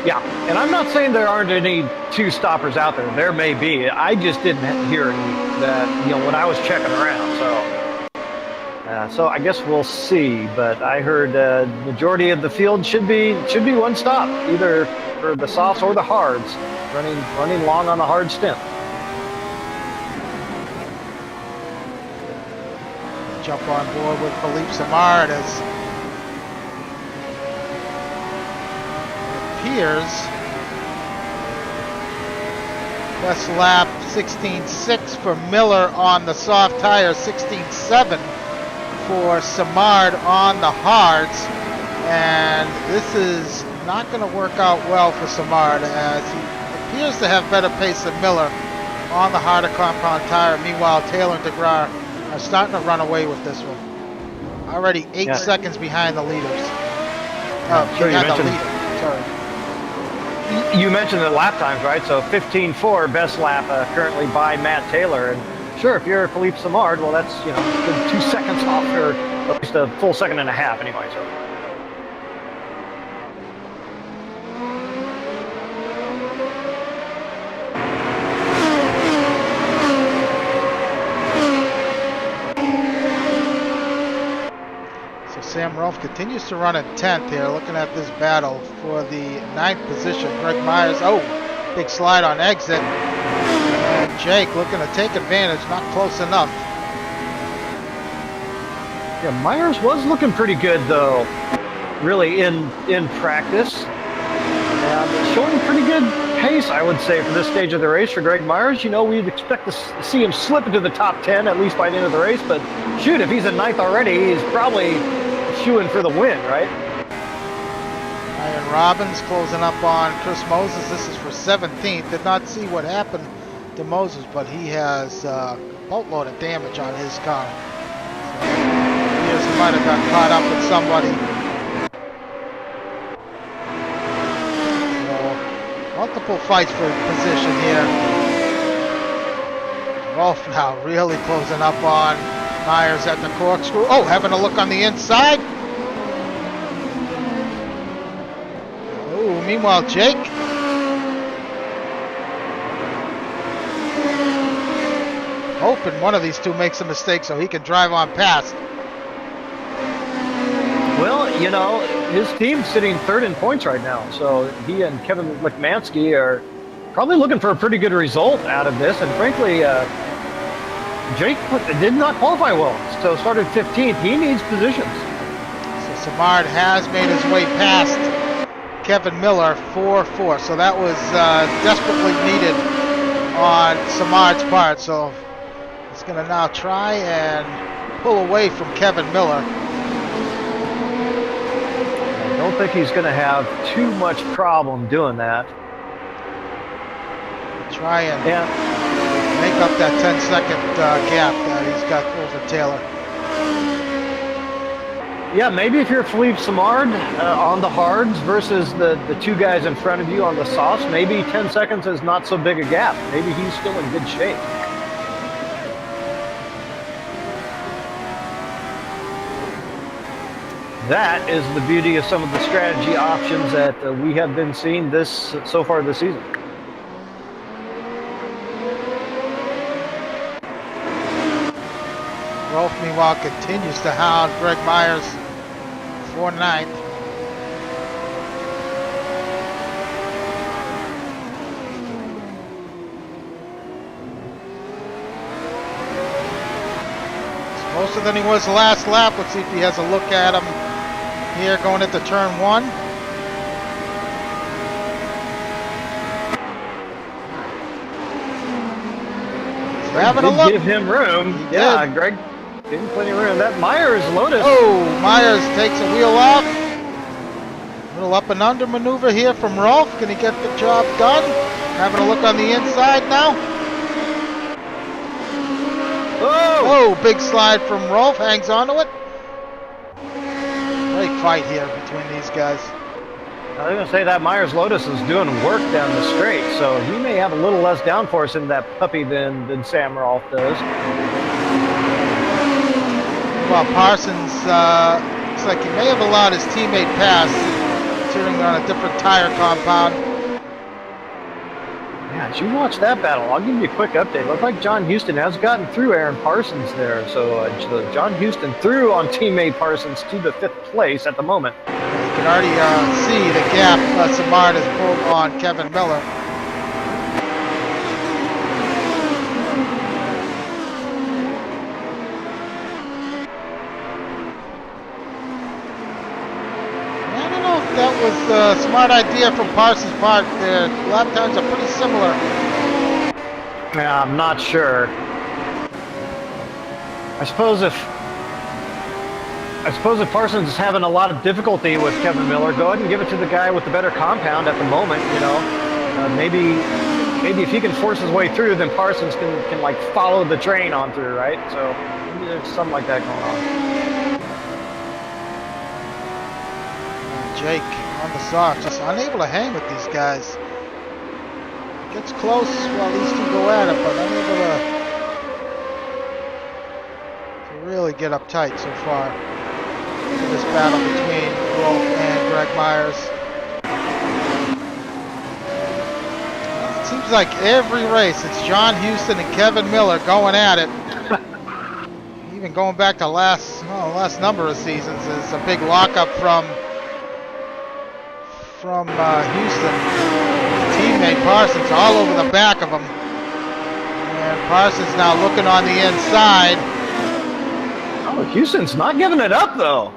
Yeah, and I'm not saying there aren't any 2-stoppers out there. There may be. I just didn't hear any that, when I was checking around. So I guess we'll see. But I heard majority of the field should be 1 stop, either for the softs or the hards. Running long on the hard stem. Jump on board with Philippe Samard as it appears best lap 16.6 for Miller on the soft tire, 16.7 for Samard on the hards, and this is not going to work out well for Samard as he appears to have better pace than Miller on the harder compound tire. Meanwhile, Taylor and DeGraw are starting to run away with this one. Already 8 seconds behind the leaders. Sure, behind the leader. Sorry. You mentioned the lap times, right? So 15.4 best lap currently by Matt Taylor. And sure, if you're Philippe Samard, well, that's, you know, good 2 seconds off, or at least a full second and a half anyway. So. Sam Rolfe continues to run in 10th here, looking at this battle for the 9th position. Greg Myers, big slide on exit. And Jake looking to take advantage, not close enough. Yeah, Myers was looking pretty good, though, really in practice. And showing pretty good pace, I would say, for this stage of the race for Greg Myers. You know, we'd expect to see him slip into the top 10, at least by the end of the race. But shoot, if he's in 9th already, he's probably shooing for the win, right? Ryan Robbins closing up on Chris Moses. This is for 17th. Did not see what happened to Moses, but he has a boatload of damage on his car. So he might have got caught up with somebody. So, multiple fights for position here. Rolfe now really closing up on Myers at the corkscrew. Oh, having a look on the inside. Oh, meanwhile, Jake. Hoping one of these two makes a mistake so he can drive on past. Well, you know, his team's sitting 3rd in points right now. So he and Kevin Lekmansky are probably looking for a pretty good result out of this. And frankly, Jake did not qualify well, so started 15th. He needs positions. So Samard has made his way past Kevin Miller 4-4. So that was desperately needed on Samard's part. So he's going to now try and pull away from Kevin Miller. I don't think he's going to have too much problem doing that. Try and make up that 10-second gap that he's got over Taylor. Yeah, maybe if you're Philippe Samard on the hards versus the two guys in front of you on the softs, maybe 10 seconds is not so big a gap. Maybe he's still in good shape. That is the beauty of some of the strategy options that we have been seeing so far this season. Rolfe, meanwhile, continues to hound Greg Myers for 9th. He's closer than he was the last lap. Let's see if he has a look at him here going into turn 1. Having a look. Give him room. Yeah, Greg gave him plenty of room. That Myers Lotus. Oh, Myers takes a wheel off. Little up and under maneuver here from Rolfe. Can he get the job done? Having a look on the inside now. Oh, big slide from Rolfe. Hangs onto it. Great fight here between these guys. I was going to say that Myers Lotus is doing work down the straight, so he may have a little less downforce in that puppy than Sam Rolfe does. Well, Parsons looks like he may have allowed his teammate pass, considering on a different tire compound. Yeah, as you watch that battle, I'll give you a quick update. Looks like John Houston has gotten through Aaron Parsons there, so John Houston through on teammate Parsons to the 5th place at the moment. You can already see the gap Samard has pulled on Kevin Miller. I don't know if that was a smart idea from Parsons' part. The lap times are pretty similar. Yeah, I'm not sure. I suppose if Parsons is having a lot of difficulty with Kevin Miller, go ahead and give it to the guy with the better compound at the moment, you know. Maybe maybe if he can force his way through, then Parsons can like follow the train on through, right? So maybe there's something like that going on. Jake on the sock, just unable to hang with these guys. Gets close, well, these two go at it, but unable to really get uptight so far in this battle between Wolf and Greg Myers. It seems like every race, it's John Houston and Kevin Miller going at it. Even going back to last number of seasons, is a big lockup from Houston. Teammate Parsons all over the back of him. And Parsons now looking on the inside. Oh, Houston's not giving it up, though.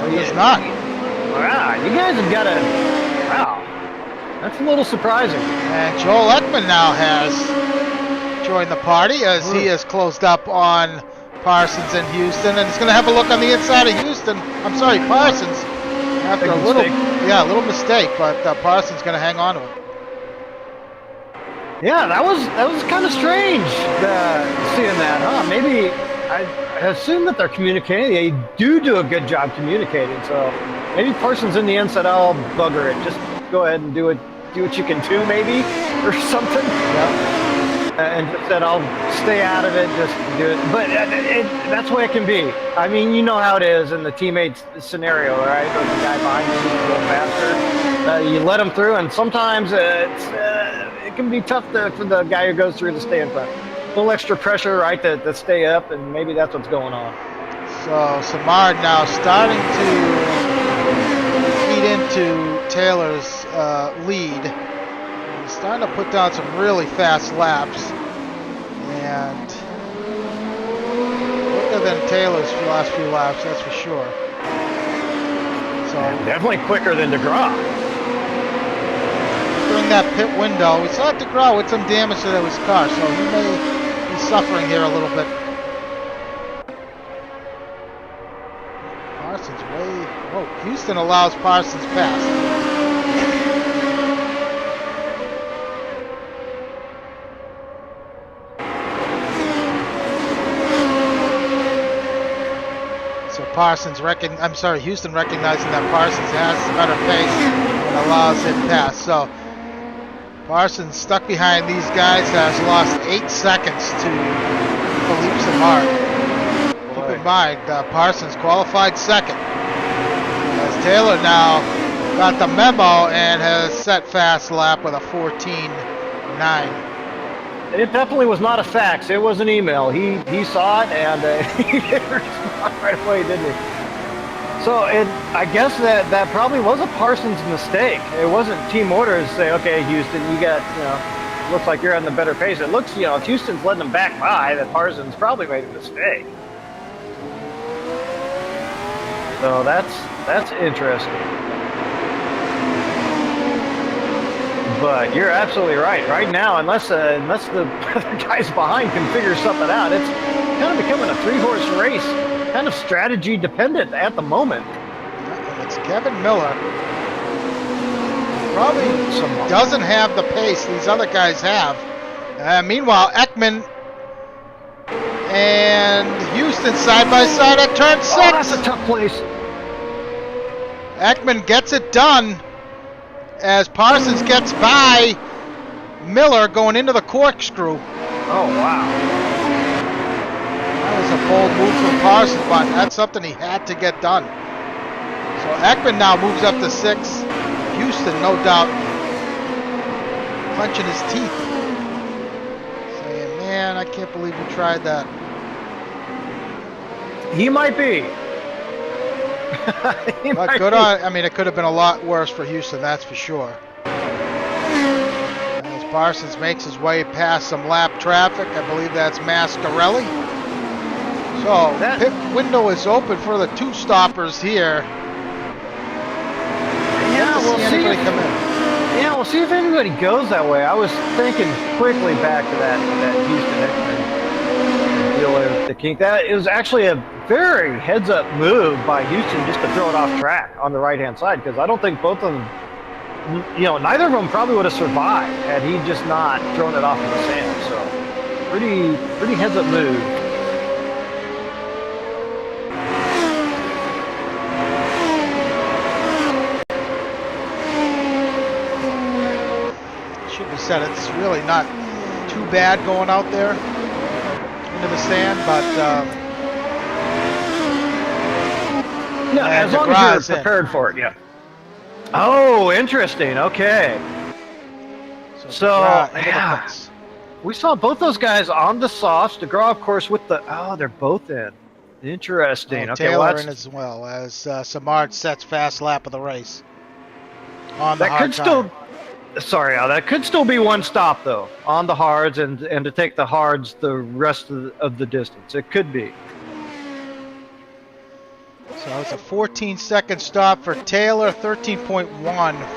He is not. Wow, you guys have got a... Wow. That's a little surprising. And Joel Ekman now has joined the party as he has closed up on Parsons in Houston, and he's going to have a look on the inside of Houston. I'm sorry, Parsons. After a little mistake, but Parsons going to hang on to him. Yeah, that was kind of strange seeing that, huh? Maybe I assume that they're communicating. They do a good job communicating. So maybe Parsons in the end said, "I'll bugger it. Just go ahead and do what you can do, maybe, or something." Yeah. And just said, "I'll stay out of it. Just do it." But that's the way it can be. I mean, you know how it is in the teammates scenario, right? There's a guy behind you who's a little faster. You let him through, and sometimes it can be tough for the guy who goes through to stay in front. A little extra pressure, right, to stay up, and maybe that's what's going on. So Samard now starting to feed into Taylor's lead. He's starting to put down some really fast laps, and quicker than Taylor's last few laps, that's for sure. So and definitely quicker than DeGraw. During that pit window, we saw DeGraw with some damage to his car, so he may be suffering here a little bit. Parsons way... Oh, Houston allows Parsons past. So Houston recognizing that Parsons has better pace and allows him pass. So Parsons stuck behind these guys, has lost 8 seconds to Philippe Samard. Keep in mind, Parsons qualified second. As Taylor now got the memo and has set fast lap with a 14.9. It definitely was not a fax. It was an email. He saw it and he didn't respond right away, didn't he? So I guess that probably was a Parsons mistake. It wasn't team orders say, okay, Houston, you got, looks like you're on the better pace. It looks, if Houston's letting them back by, that Parsons probably made a mistake. So that's interesting. But you're absolutely right. Right now, unless the guys behind can figure something out, it's kind of becoming a 3-horse race, kind of strategy dependent at the moment. It's Kevin Miller. Probably doesn't have the pace these other guys have. Meanwhile, Ekman and Houston side by side at turn 6. Oh, that's a tough place. Ekman gets it done as Parsons gets by Miller going into the corkscrew. Oh, wow. That was a bold move from Parsons, but that's something he had to get done. So Ekman now moves up to 6. Houston, no doubt, clenching his teeth. Saying, man, I can't believe you tried that. He might be. But good on, I mean, it could have been a lot worse for Houston, that's for sure. As Parsons makes his way past some lap traffic, I believe that's Mascarelli. So, pit window is open for the 2 stoppers here. Yeah, we'll see anybody come in. Yeah, we'll see if anybody goes that way. I was thinking quickly back to that Houston deal the kink. That is actually a very heads-up move by Houston just to throw it off track on the right-hand side, because I don't think both of them, neither of them probably would have survived had he just not thrown it off in the sand. So pretty heads-up move. Should be said, it's really not too bad going out there into the sand, but yeah, as long as you're prepared for it. Yeah. Oh, interesting. Okay. So yeah, we saw both those guys on the softs. DeGraw, of course, with the they're both in. Interesting. Okay, Taylor in as well as Samard sets fast lap of the race. On the that could still. Sorry, Al, that could still be one stop, though, on the hards and to take the hards the rest of the distance. It could be. So it's a 14-second stop for Taylor, 13.1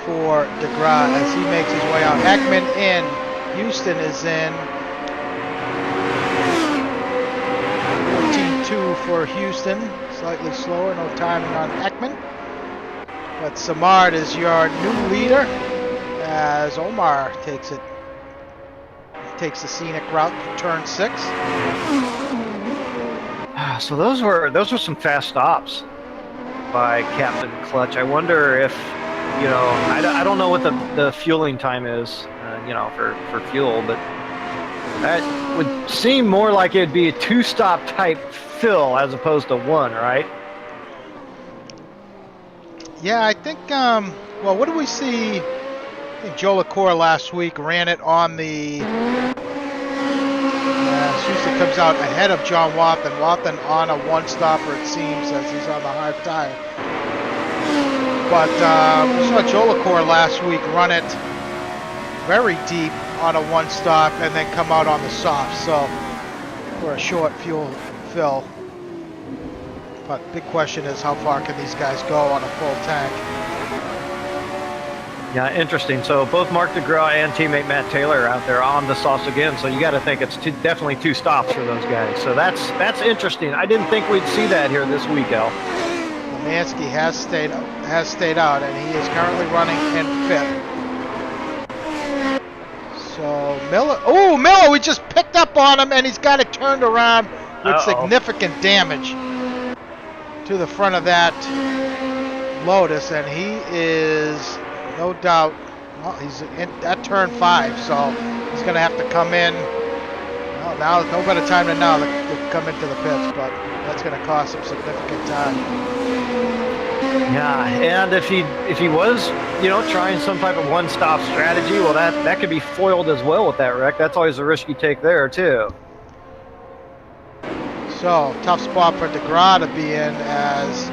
for DeGraw as he makes his way out. Ekman in. Houston is in. 14.2 for Houston. Slightly slower, no timing on Ekman. But Samard is your new leader, as Omar takes the scenic route to turn 6. So those were some fast stops by Captain Clutch. I wonder if I don't know what the fueling time is for fuel, but that would seem more like it'd be a 2-stop type fill as opposed to 1, right? Yeah, I think well, what did we see? I think Joe LaCour last week ran it on the Houston comes out ahead of John Wathan. Wathan on a 1-stopper, it seems, as he's on the hard tire. But we saw Joe LaCour last week run it very deep on a 1-stop and then come out on the soft, so for a short fuel fill. But big question is, how far can these guys go on a full tank? Yeah, interesting. So both Mark DeGraw and teammate Matt Taylor are out there on the sauce again. So you got to think it's definitely 2 stops for those guys. So that's interesting. I didn't think we'd see that here this week, Al. Lemansky has stayed out, and he is currently running in 5th. So Miller, we just picked up on him, and he's got it turned around with significant damage to the front of that Lotus, and he is. No doubt, well, he's at turn 5, so he's going to have to come in. Well, now, no better time than now to come into the pits, but that's going to cost him significant time. Yeah, and if he was, trying some type of 1-stop strategy, well, that could be foiled as well with that wreck. That's always a risk you take there, too. So, tough spot for DeGraw to be in as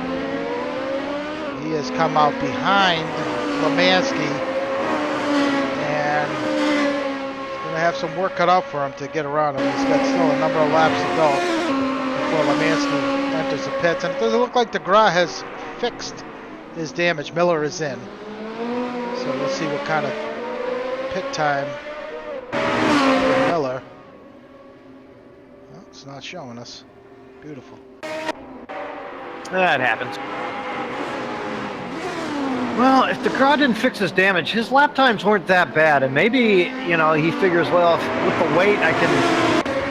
he has come out behind Lemansky, and he's going to have some work cut out for him to get around him. He's got still a number of laps to go before Lemansky enters the pits, and it doesn't look like DeGraw has fixed his damage. Miller is in, so we'll see what kind of pit time for Miller. Well, it's not showing us. Beautiful. That happens. Well, if DeGraw didn't fix his damage, his lap times weren't that bad, and maybe, he figures, well, with the weight, I can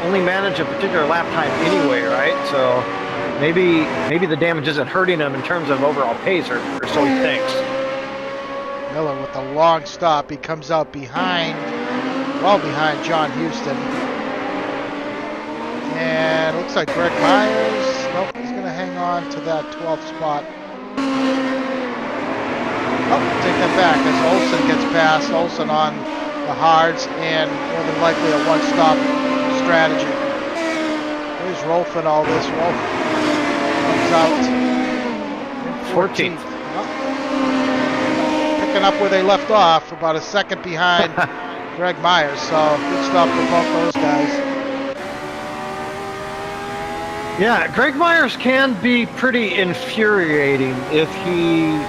only manage a particular lap time anyway, right? So maybe the damage isn't hurting him in terms of overall pace, or so he thinks. Miller with a long stop. He comes out well behind John Houston. And it looks like Greg Myers, nope, he's going to hang on to that 12th spot. Take that back as Olsen gets past. Olsen on the hards and more than likely a 1-stop strategy. Where's Rolf in all this? Rolf comes out 14th. Picking up where they left off, about a second behind Greg Myers. So good stop for both those guys. Yeah, Greg Myers can be pretty infuriating if he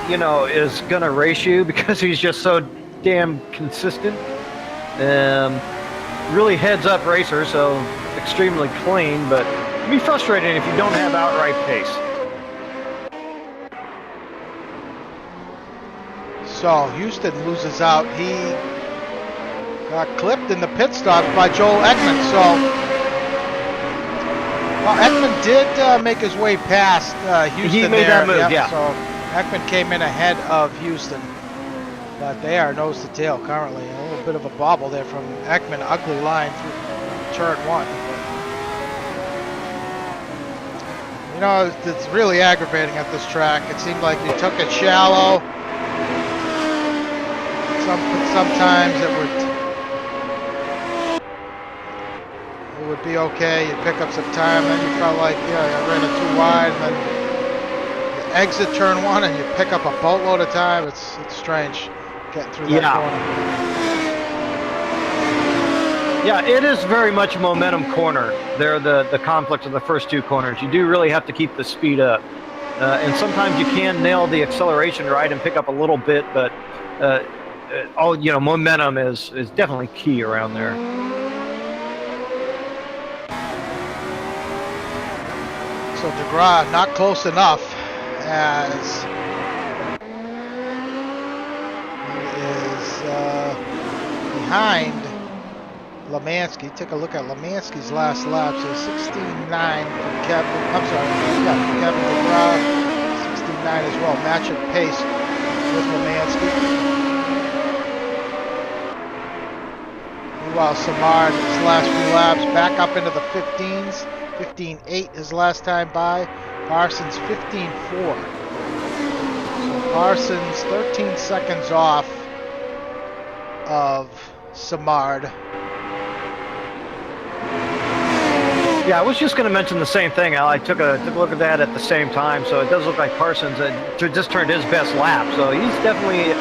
is gonna race you, because he's just so damn consistent. Really heads up racer, so extremely clean, but it can be frustrating if you don't have outright pace. So Houston loses out. He got clipped in the pit stop by Joel Ekman. So, well, Ekman did make his way past Houston. He made there. that move, Yep, yeah. So Ekman came in ahead of Houston, but they are nose to tail currently. A little bit of a bobble there from Ekman. Ugly line through turn 1. You know, it's really aggravating at this track. It seemed like you took it shallow. Sometimes it would be okay. You pick up some time, then you felt like, yeah, I ran it too wide, and then you exit turn 1 and you pick up a boatload of time. It's strange getting through that corner. Yeah, it is very much a momentum corner. They're the conflict of the first 2 corners. You do really have to keep the speed up. And sometimes you can nail the acceleration right and pick up a little bit, but momentum is definitely key around there. So DeGraw not close enough as he is behind Lemansky. Take a look at Lemansky's last lap. So 69 from Kevin. I'm sorry, yeah, from Kevin DeGraw. 69 as well. Match of pace with Lemansky. Meanwhile, Samard, his last few laps, back up into the 15s. 15.8 his last time by. Parsons 15.4. So Parsons 13 seconds off of Samard. Yeah, I was just going to mention the same thing, Al. I took a look at that at the same time, so it does look like Parsons just turned his best lap. So he's definitely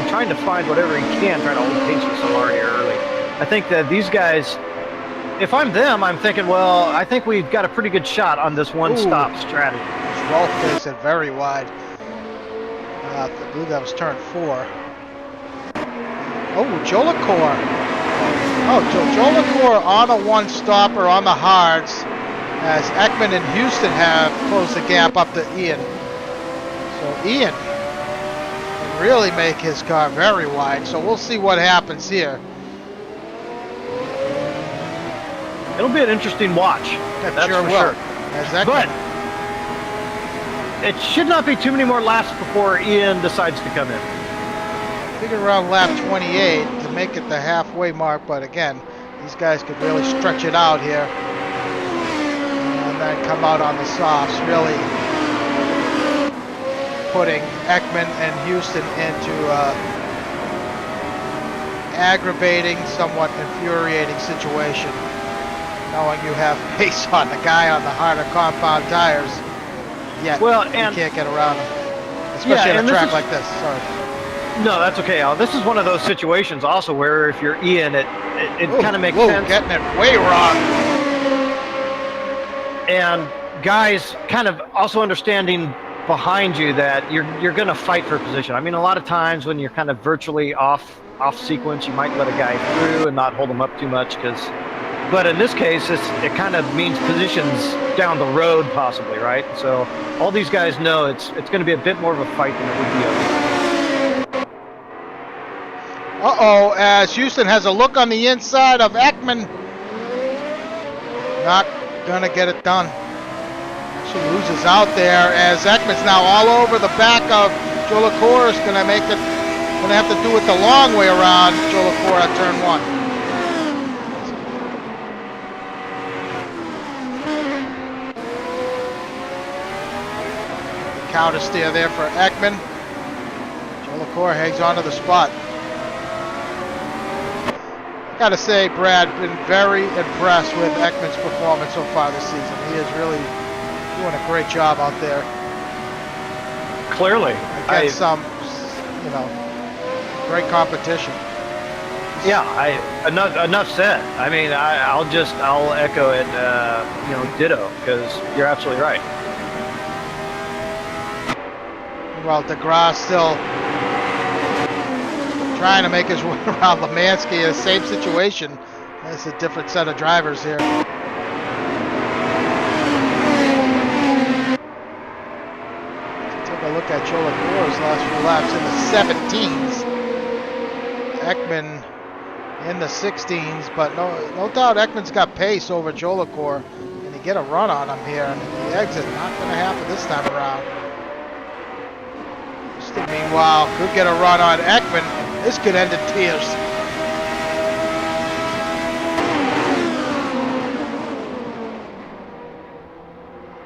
trying to find whatever he can, trying to hold pace with Samard here early. I think that these guys, if I'm them, I'm thinking, well, I think we've got a pretty good shot on this one-stop strategy. Rolf takes it very wide. I believe that was turn 4. Oh, Jolicoeur. Oh, Jolicoeur on a one-stopper on the hards as Ekman and Houston have closed the gap up to Ian. So Ian can really make his car very wide. So we'll see what happens here. It'll be an interesting watch. That's sure for will. sure. But it should not be too many more laps before Ian decides to come in. Figure around lap 28 to make it the halfway mark, but again, these guys could really stretch it out here and then come out on the softs, really putting Ekman and Houston into aggravating, somewhat infuriating situation. Knowing you have pace on the guy on the harder compound tires, yet you can't get around him, especially on a track like this. Sorry. No, that's okay, Al. This is one of those situations also where if you're Ian, it kind of makes sense. Getting it way wrong. And guys kind of also understanding behind you that you're going to fight for position. I mean, a lot of times when you're kind of virtually off sequence, you might let a guy through and not hold him up too much but in this case, it kind of means positions down the road possibly, right? So all these guys know it's going to be a bit more of a fight than it would be otherwise. Uh-oh, as Houston has a look on the inside of Ekman. Not going to get it done. Actually loses out there as Ekman's now all over the back of Jolicoeur. Is going to have to do it the long way around Jolicoeur at turn 1. Counter steer there for Ekman. Jolicoeur hangs on to the spot. Gotta say, Brad, been very impressed with Ekman's performance so far this season. He is really doing a great job out there. Clearly. Against some, great competition. Yeah, enough said. I mean, I'll echo it, ditto, because you're absolutely right. Well, DeGrasse still trying to make his way around Lemansky in the same situation. It's a different set of drivers here. look at Jolicoeur's last few laps in the 17s. Ekman in the 16s, but no doubt Ekman's got pace over Jolicoeur. And you get a run on him here, and the exit not going to happen this time around. Houston, meanwhile, could get a run on Ekman. This could end in tears.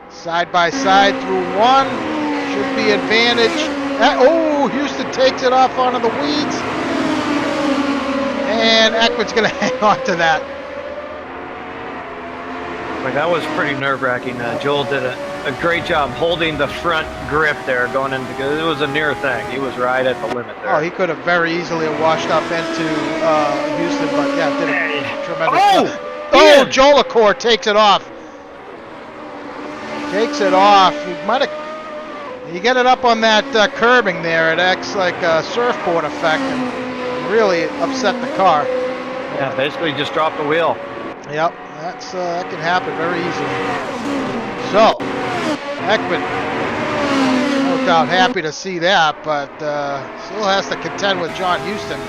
Side by side through one. Should be advantage. Oh, Houston takes it off onto the weeds. And Ekman's going to hang on to that. Like, that was pretty nerve-wracking. Joel did a great job holding the front grip there going into, because it was a near thing. He was right at the limit there. Oh, he could have very easily washed up into Houston, but yeah, did a tremendous job. Oh, Jolicoeur takes it off. Takes it off. You get it up on that curbing there. It acts like a surfboard effect and really upset the car. Yeah, basically just dropped the wheel. Yep, that can happen very easily. So, Ekman, no doubt happy to see that, but still has to contend with John Houston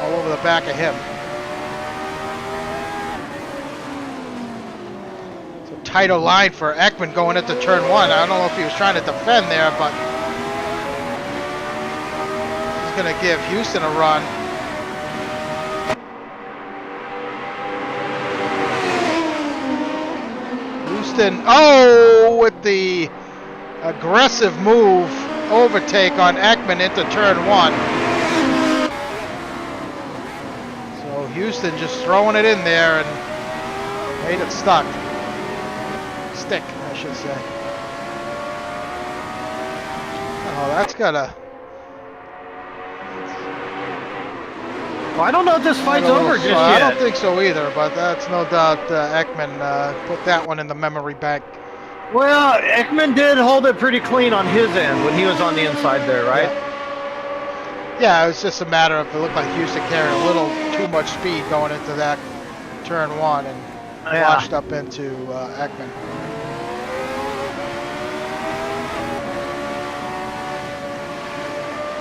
all over the back of him. Tighter line for Ekman going into turn one. I don't know if he was trying to defend there, but he's going to give Houston a run. Houston, with the aggressive move, overtake on Ekman into turn one. So Houston just throwing it in there and made it stuck. Stick, I should say. Oh, that's gotta. Well, I don't know if this fight's over just yet. I don't think so either, but that's no doubt Ekman put that one in the memory bank. Well, Ekman did hold it pretty clean on his end when he was on the inside there, right? Yeah, it was just a matter of it looked like Houston carried a little too much speed going into that turn one and washed up into Ekman.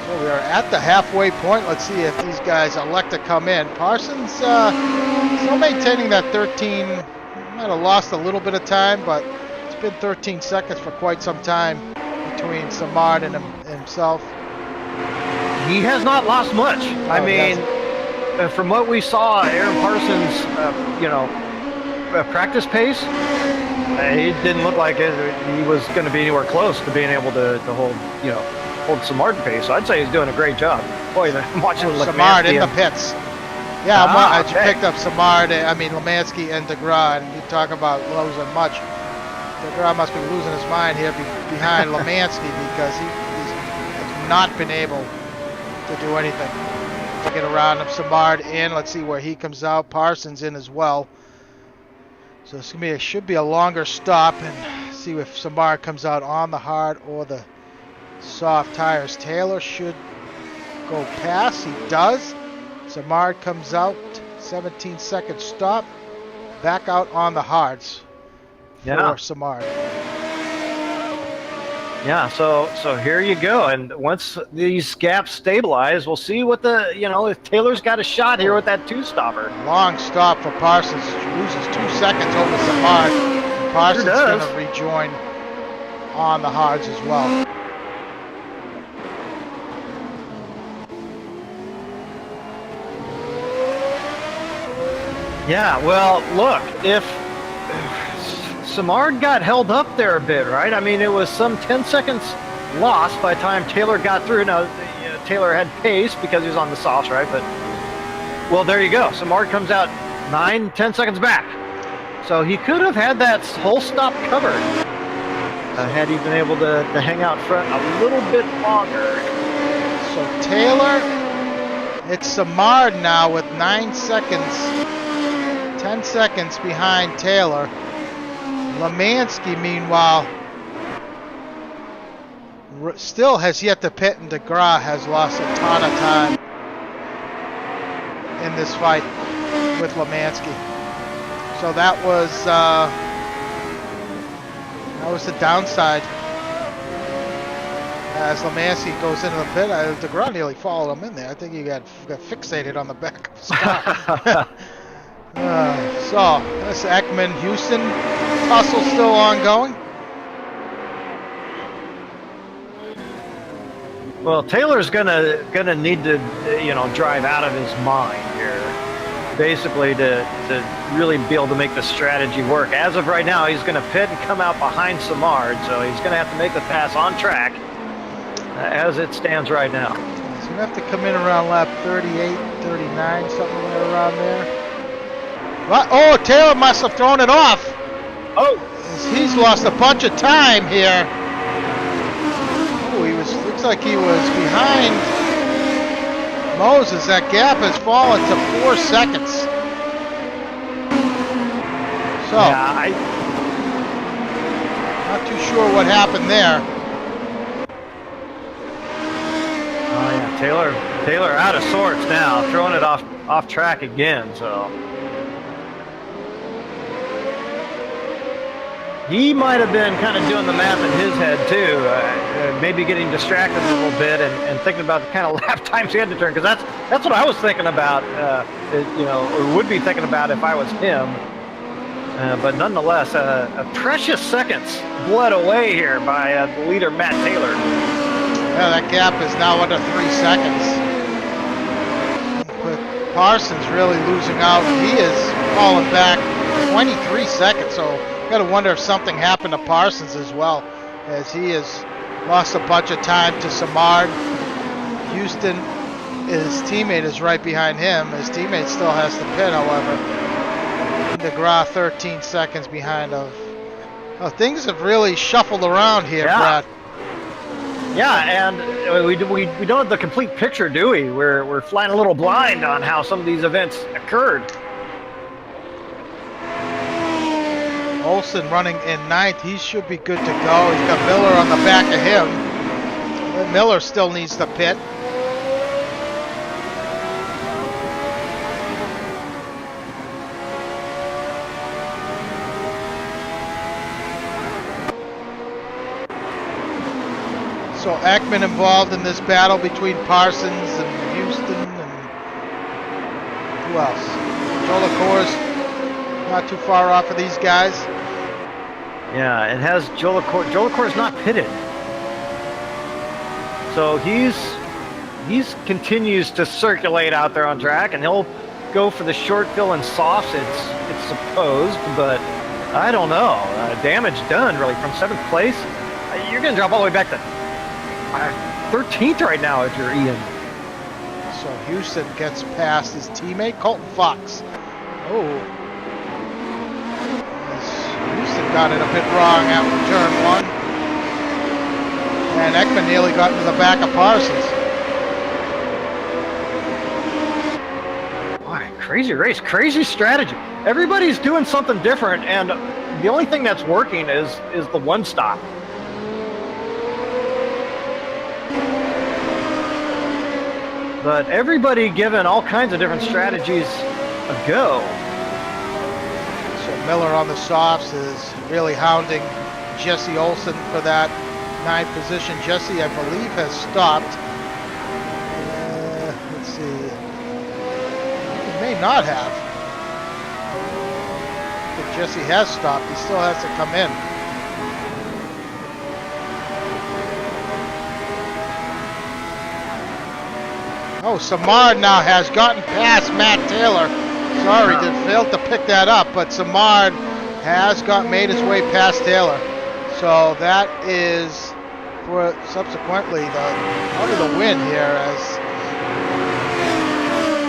So we are at the halfway point. Let's see if these guys elect to come in. Parsons still maintaining that 13. Might have lost a little bit of time, but it's been 13 seconds for quite some time between Samard and himself. He has not lost much. I mean, from what we saw, Aaron Parsons, practice pace, he didn't look like he was going to be anywhere close to being able to hold Samard pace. So I'd say he's doing a great job. Boy, I'm watching Samard in the pits. Yeah, I picked up Samard, Lemansky and DeGraw, and you talk about losing much. DeGraw must be losing his mind here behind Lemansky because he's not been able to do anything. To get around him, Samard in. Let's see where he comes out. Parsons in as well. So it should be a longer stop, and see if Samard comes out on the hard or the soft tires. Taylor should go past. He does. Samard comes out. 17-second stop. Back out on the hards for Samard. Yeah, so here you go. And once these gaps stabilize, we'll see what if Taylor's got a shot here with that two-stopper. Long stop for Parsons. Loses 2 seconds over Samard. Parsons going to rejoin on the hards as well. Yeah, well, look, if Samard got held up there a bit, right? I mean, it was some 10 seconds lost by the time Taylor got through. Now, Taylor had pace because he was on the softs, right? But, well, there you go. Samard comes out 9-10 seconds back. So he could have had that whole stop covered had he been able to hang out front a little bit longer. So Taylor, it's Samard now with 9 seconds. 10 seconds behind Taylor. Lemansky, meanwhile, still has yet to pit, and DeGraw has lost a ton of time in this fight with Lemansky. So that was the downside as Lemansky goes into the pit, DeGraw nearly followed him in there. I think he got fixated on the back of his car. So, that's Ekman, Houston. Tussle still ongoing. Well, Taylor's gonna need to, drive out of his mind here, basically to really be able to make the strategy work. As of right now, he's gonna pit and come out behind Samard, so he's gonna have to make the pass on track as it stands right now. He's gonna have to come in around lap 38, 39, something around there. Oh, Taylor must have thrown it off. Oh, he's lost a bunch of time here. Oh, looks like he was behind Moses. That gap has fallen to 4 seconds. So, yeah, not too sure what happened there. Oh yeah, Taylor out of sorts now, throwing it off track again. So he might have been kind of doing the math in his head too, maybe getting distracted a little bit and thinking about the kind of lap times he had to turn, because that's what I was thinking about, or would be thinking about if I was him. But nonetheless, precious seconds bled away here by the leader, Matt Taylor. Yeah, that gap is now under 3 seconds. With Parsons really losing out, he is falling back 23 seconds. So got to wonder if something happened to Parsons as well, as he has lost a bunch of time to Samard. Houston, his teammate is right behind him. His teammate still has to pit, however. DeGraw 13 seconds behind of. Oh, things have really shuffled around here, yeah. Brad. Yeah, and we don't have the complete picture, do we? We're flying a little blind on how some of these events occurred. Olsen running in 9th. He should be good to go. He's got Miller on the back of him. Miller still needs to pit. So Ekman involved in this battle between Parsons and Houston and who else? Jolicoeur's not too far off of these guys. Yeah, it has Jolicoeur's not pitted. So he continues to circulate out there on track, and he'll go for the short fill and softs, it's supposed, but I don't know. Damage done, really, from 7th place. You're going to drop all the way back to 13th right now if you're Ian. So Houston gets past his teammate, Colton Fox. Oh. Houston got it a bit wrong after turn 1. And Ekman nearly got into the back of Parsons. Boy, crazy race, crazy strategy. Everybody's doing something different, and the only thing that's working is the one stop. But everybody giving all kinds of different strategies a go. So Miller on the softs is really hounding Jesse Olsen for that 9th position. Jesse, I believe, has stopped. Let's see. He may not have. If Jesse has stopped, he still has to come in. Oh, Samard now has gotten past Matt Taylor. Sorry, failed to pick that up, but Samard has made his way past Taylor. So that is for subsequently out of the win here, as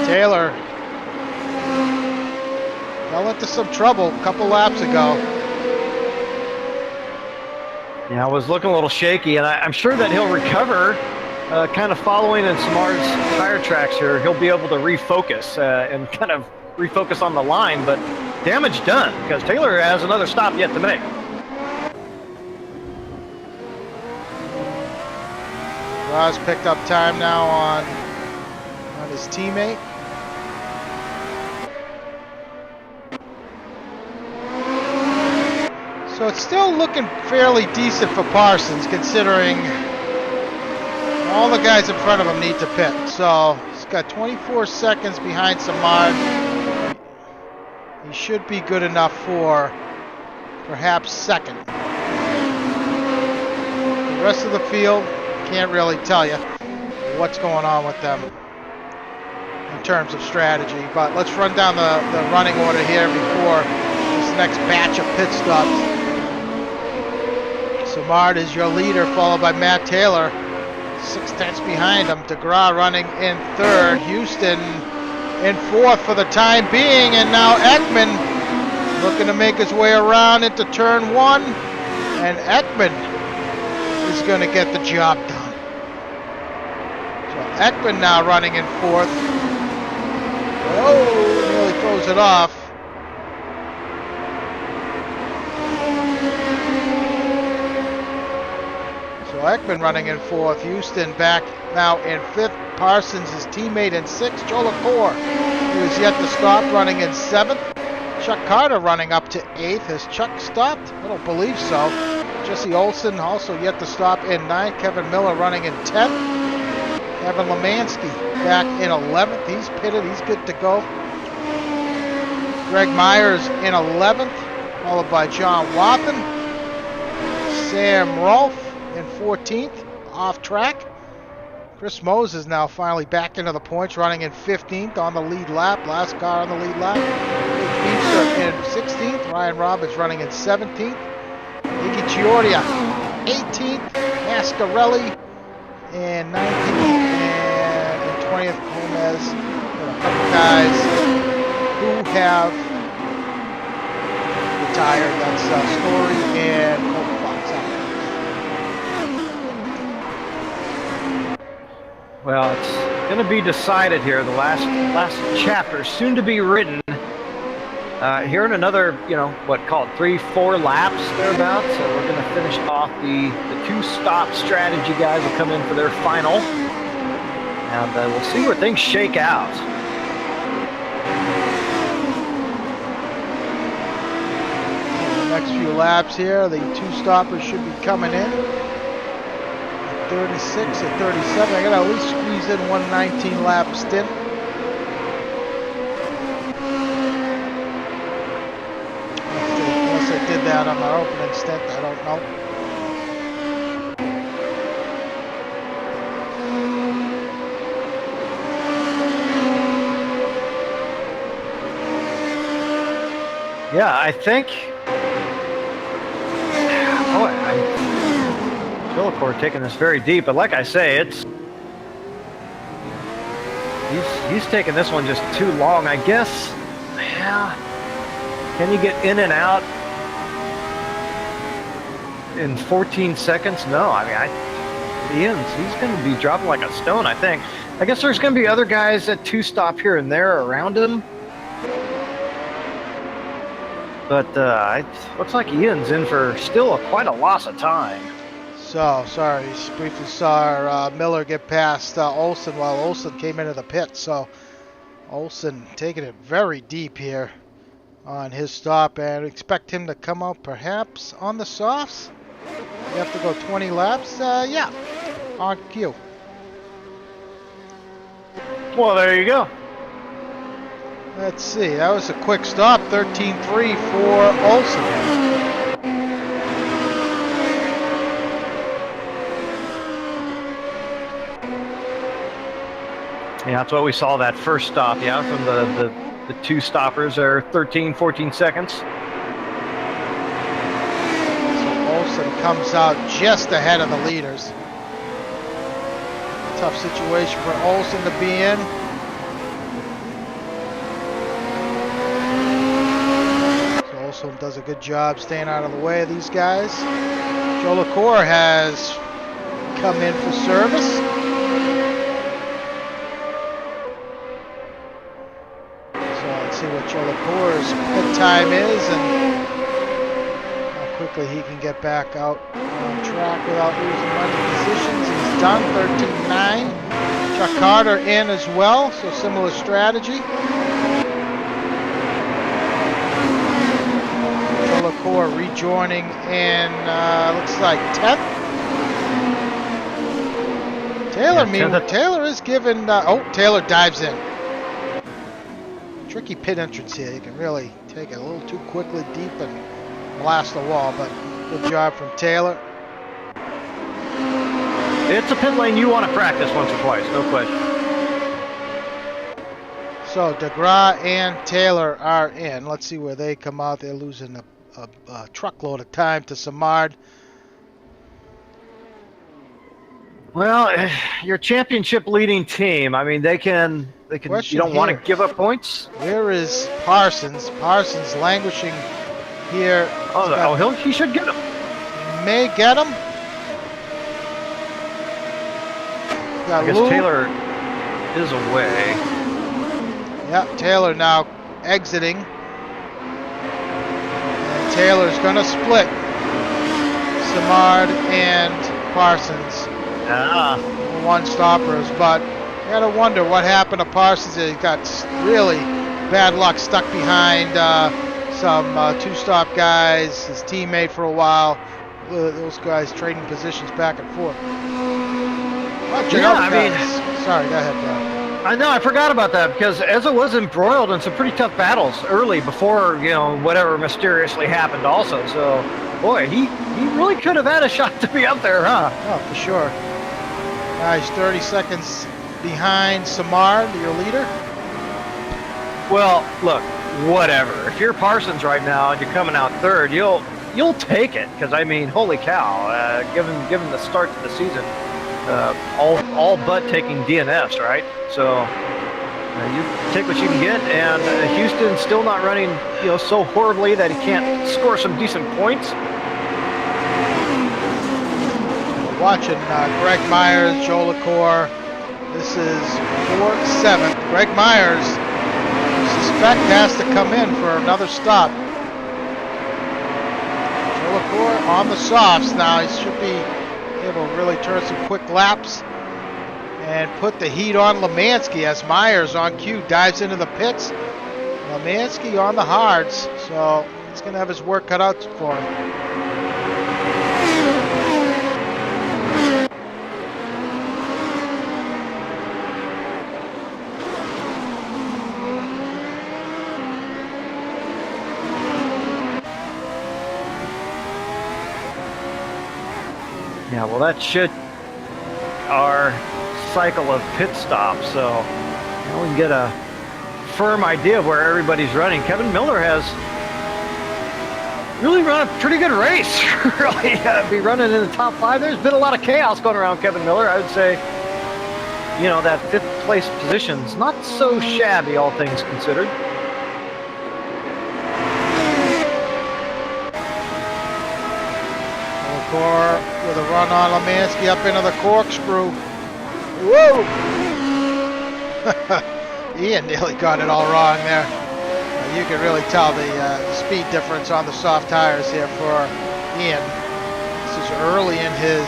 Taylor fell into some trouble a couple laps ago. Yeah, I was looking a little shaky, and I'm sure that he'll recover. Kind of following in Samar's tire tracks here, he'll be able to refocus and kind of refocus on the line, but damage done because Taylor has another stop yet to make. Ross picked up time now on his teammate. So it's still looking fairly decent for Parsons, considering all the guys in front of him need to pit. So he's got 24 seconds behind Samard. He should be good enough for perhaps second. The rest of the field, can't really tell you what's going on with them in terms of strategy. But let's run down the running order here before this next batch of pit stops. Samard is your leader, followed by Matt Taylor. 6 tenths behind him. DeGraw running in third. Houston in fourth for the time being. And now Ekman looking to make his way around into turn 1. And Ekman is going to get the job done. So Ekman now running in fourth. Oh, nearly throws it off. So Ekman running in fourth. Houston back now in fifth. Parsons, his teammate, in sixth. Joe LaCour, who is yet to stop, running in seventh. Chuck Carter running up to eighth. Has Chuck stopped? I don't believe so. Jesse Olsen also yet to stop in ninth. Kevin Miller running in 10th. Kevin Lemansky back in 11th. He's pitted. He's good to go. Greg Myers in 11th, followed by John Wathen. Sam Rolfe in 14th, off track. Chris Moses now finally back into the points, running in 15th on the lead lap. Last car on the lead lap. Beamster in 16th. Ryan Roberts running in 17th. Iggy Chiordia 18th. Mascarelli in 19th. And in 20th, Gomez. A couple guys who have retired. That's Story and Fox. Well, it's going to be decided here. The last chapter, soon to be written. Here in another, call it 3-4 laps thereabouts. So we're going to finish off the 2-stop strategy. Guys will come in for their final, and we'll see where things shake out. The next few laps here, the 2-stoppers should be coming in. 36 and 37. I gotta at least squeeze in 119 lap stint. Unless I did that on my opening stint, I don't know. Yeah, I think. Villacor taking this very deep, but like I say, he's taking this one just too long, I guess. Yeah. Can you get in and out in 14 seconds? No, I mean, he's going to be dropping like a stone, I think. I guess there's going to be other guys that 2-stop here and there around him. But it looks like Ian's in for still quite a loss of time. So, sorry, briefly saw Miller get past Olsen while Olsen came into the pit. So, Olsen taking it very deep here on his stop, and expect him to come out perhaps on the softs. You have to go 20 laps. Yeah, on cue. Well, there you go. Let's see, that was a quick stop, 13.3 for Olsen. Yeah, that's what we saw that first stop, yeah, from the 2-stoppers are 13, 14 seconds. So Olsen comes out just ahead of the leaders. Tough situation for Olsen to be in. So Olsen does a good job staying out of the way of these guys. Joe LaCour has come in for service. See what Joe LaCour's pit time is and how quickly he can get back out on track without losing running positions. He's done 13.9. Chuck Carter in as well, so similar strategy. Joe LaCour rejoining in looks like 10th Taylor is given. Oh, Taylor dives in. Tricky pit entrance here. You can really take it a little too quickly deep and blast the wall, but good job from Taylor. It's a pit lane you want to practice once or twice, no question. So DeGraw and Taylor are in. Let's see where they come out. They're losing a truckload of time to Samard. Well, your championship leading team, I mean, they can. You don't want to give up points. Where is Parsons? Parsons languishing here. He should get him. May get him. I guess Taylor is away. Yep, Taylor now exiting. And Taylor's going to split Samard and Parsons. One stoppers, but you got to wonder what happened to Parsons. He got really bad luck, stuck behind some two-stop guys, his teammate for a while. Those guys trading positions back and forth. Sorry, go ahead, Brad. I know, I forgot about that because Ezra was embroiled in some pretty tough battles early before, whatever mysteriously happened also. So, boy, he really could have had a shot to be up there, huh? Oh, for sure. He's 30 seconds behind Samard, your leader. Well, look, whatever. If you're Parsons right now and you're coming out third, you'll take it because, I mean, holy cow, given the start to the season. All but taking DNFs, right? So you take what you can get, and Houston's still not running, so horribly that he can't score some decent points. Watching Greg Myers, Joe LaCour. This is 4th, 7th. Greg Myers, I suspect, has to come in for another stop. Joe LaCour on the softs now. He should be able to really turn some quick laps and put the heat on Lemansky as Myers on cue dives into the pits. Lemansky on the hards, so he's going to have his work cut out for him. Yeah, well, that should our cycle of pit stops, so we can get a firm idea of where everybody's running. Kevin Miller has really run a pretty good race. Really be running in the top 5. There's been a lot of chaos going around Kevin Miller. I would say, that 5th place position's not so shabby, all things considered. With a run on Lemansky up into the corkscrew. Whoa! Ian nearly got it all wrong there. You can really tell the speed difference on the soft tires here for Ian. This is early in his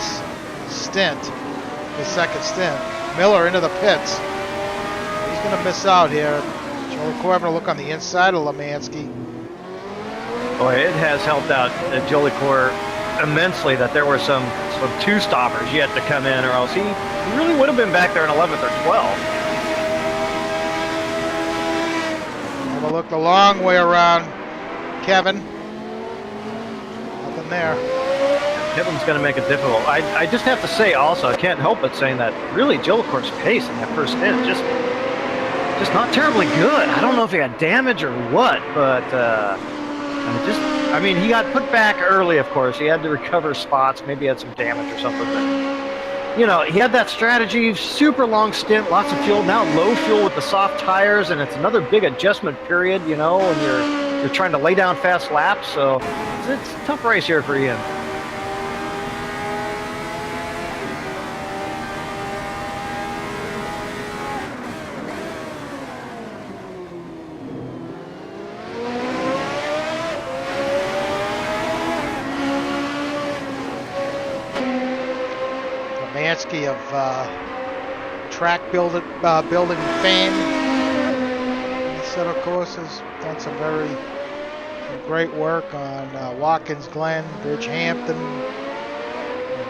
stint, his 2nd stint. Miller into the pits. He's going to miss out here. Joe LaCour having a look on the inside of Lemansky. Boy, it has helped out Joe LaCour immensely that there were some two-stoppers yet to come in, or else he really would have been back there in 11th or 12th. Have a look the long way around Kevin. Nothing there. Kevin's going to make it difficult. I just have to say also, I can't help but saying that really Joe LaCour's pace in that first stint just not terribly good. I don't know if he had damage or what, but he got put back early, of course. He had to recover spots. Maybe he had some damage or something. But, he had that strategy, super long stint, lots of fuel. Now low fuel with the soft tires, and it's another big adjustment period, when you're trying to lay down fast laps. So it's a tough race here for Ian. Of track building fame. He said, of course, has done some great work on Watkins Glen, Bridgehampton,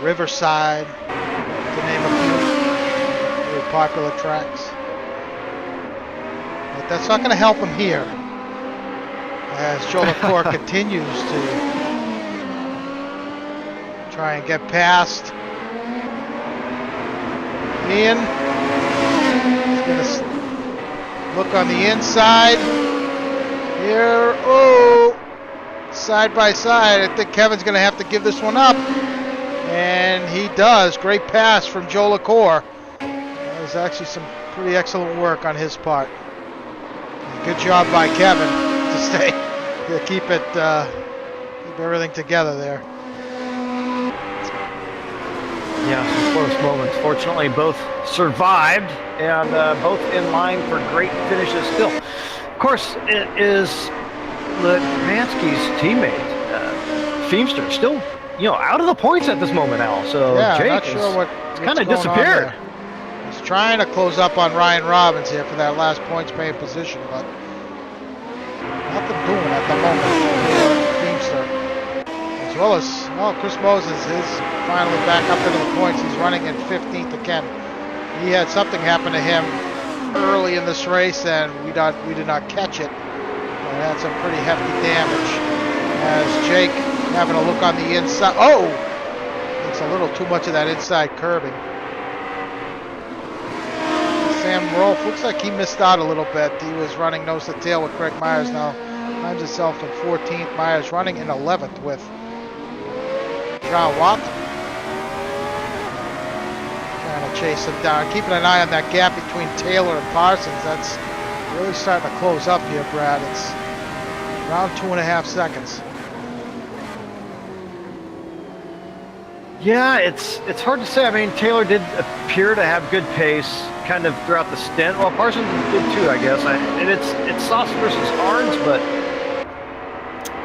Riverside, to name a few. popular tracks. But that's not going to help him here, as Joe LaCour continues to try and get past Ian. He's going to look on the inside here. Oh, side by side. I think Kevin's going to have to give this one up. And he does. Great pass from Joe LaCour. That was actually some pretty excellent work on his part. Good job by Kevin to keep everything together there. Yeah, some close moments. Fortunately, both survived and both in line for great finishes still. Of course, it is Mansky's teammate, Feemster, still out of the points at this moment, Al. So yeah, Jake not sure what's kind of going disappeared. on there. He's trying to close up on Ryan Robbins here for that last points paying position, but nothing doing at the moment for Feemster. As well as, Chris Moses is finally back up into the points. He's running in 15th again. He had something happen to him early in this race, and we did not catch it. It had some pretty hefty damage. As Jake having a look on the inside. Oh! It's a little too much of that inside curbing. Sam Rolfe looks like he missed out a little bit. He was running nose to tail with Greg Myers now. Finds himself in 14th. Myers running in 11th with John Watt. Trying to chase him down. Keeping an eye on that gap between Taylor and Parsons. That's really starting to close up here, Brad. It's around 2.5 seconds. Yeah, it's hard to say. I mean, Taylor did appear to have good pace kind of throughout the stint. Well, Parsons did too, I guess. And it's soft versus hards, but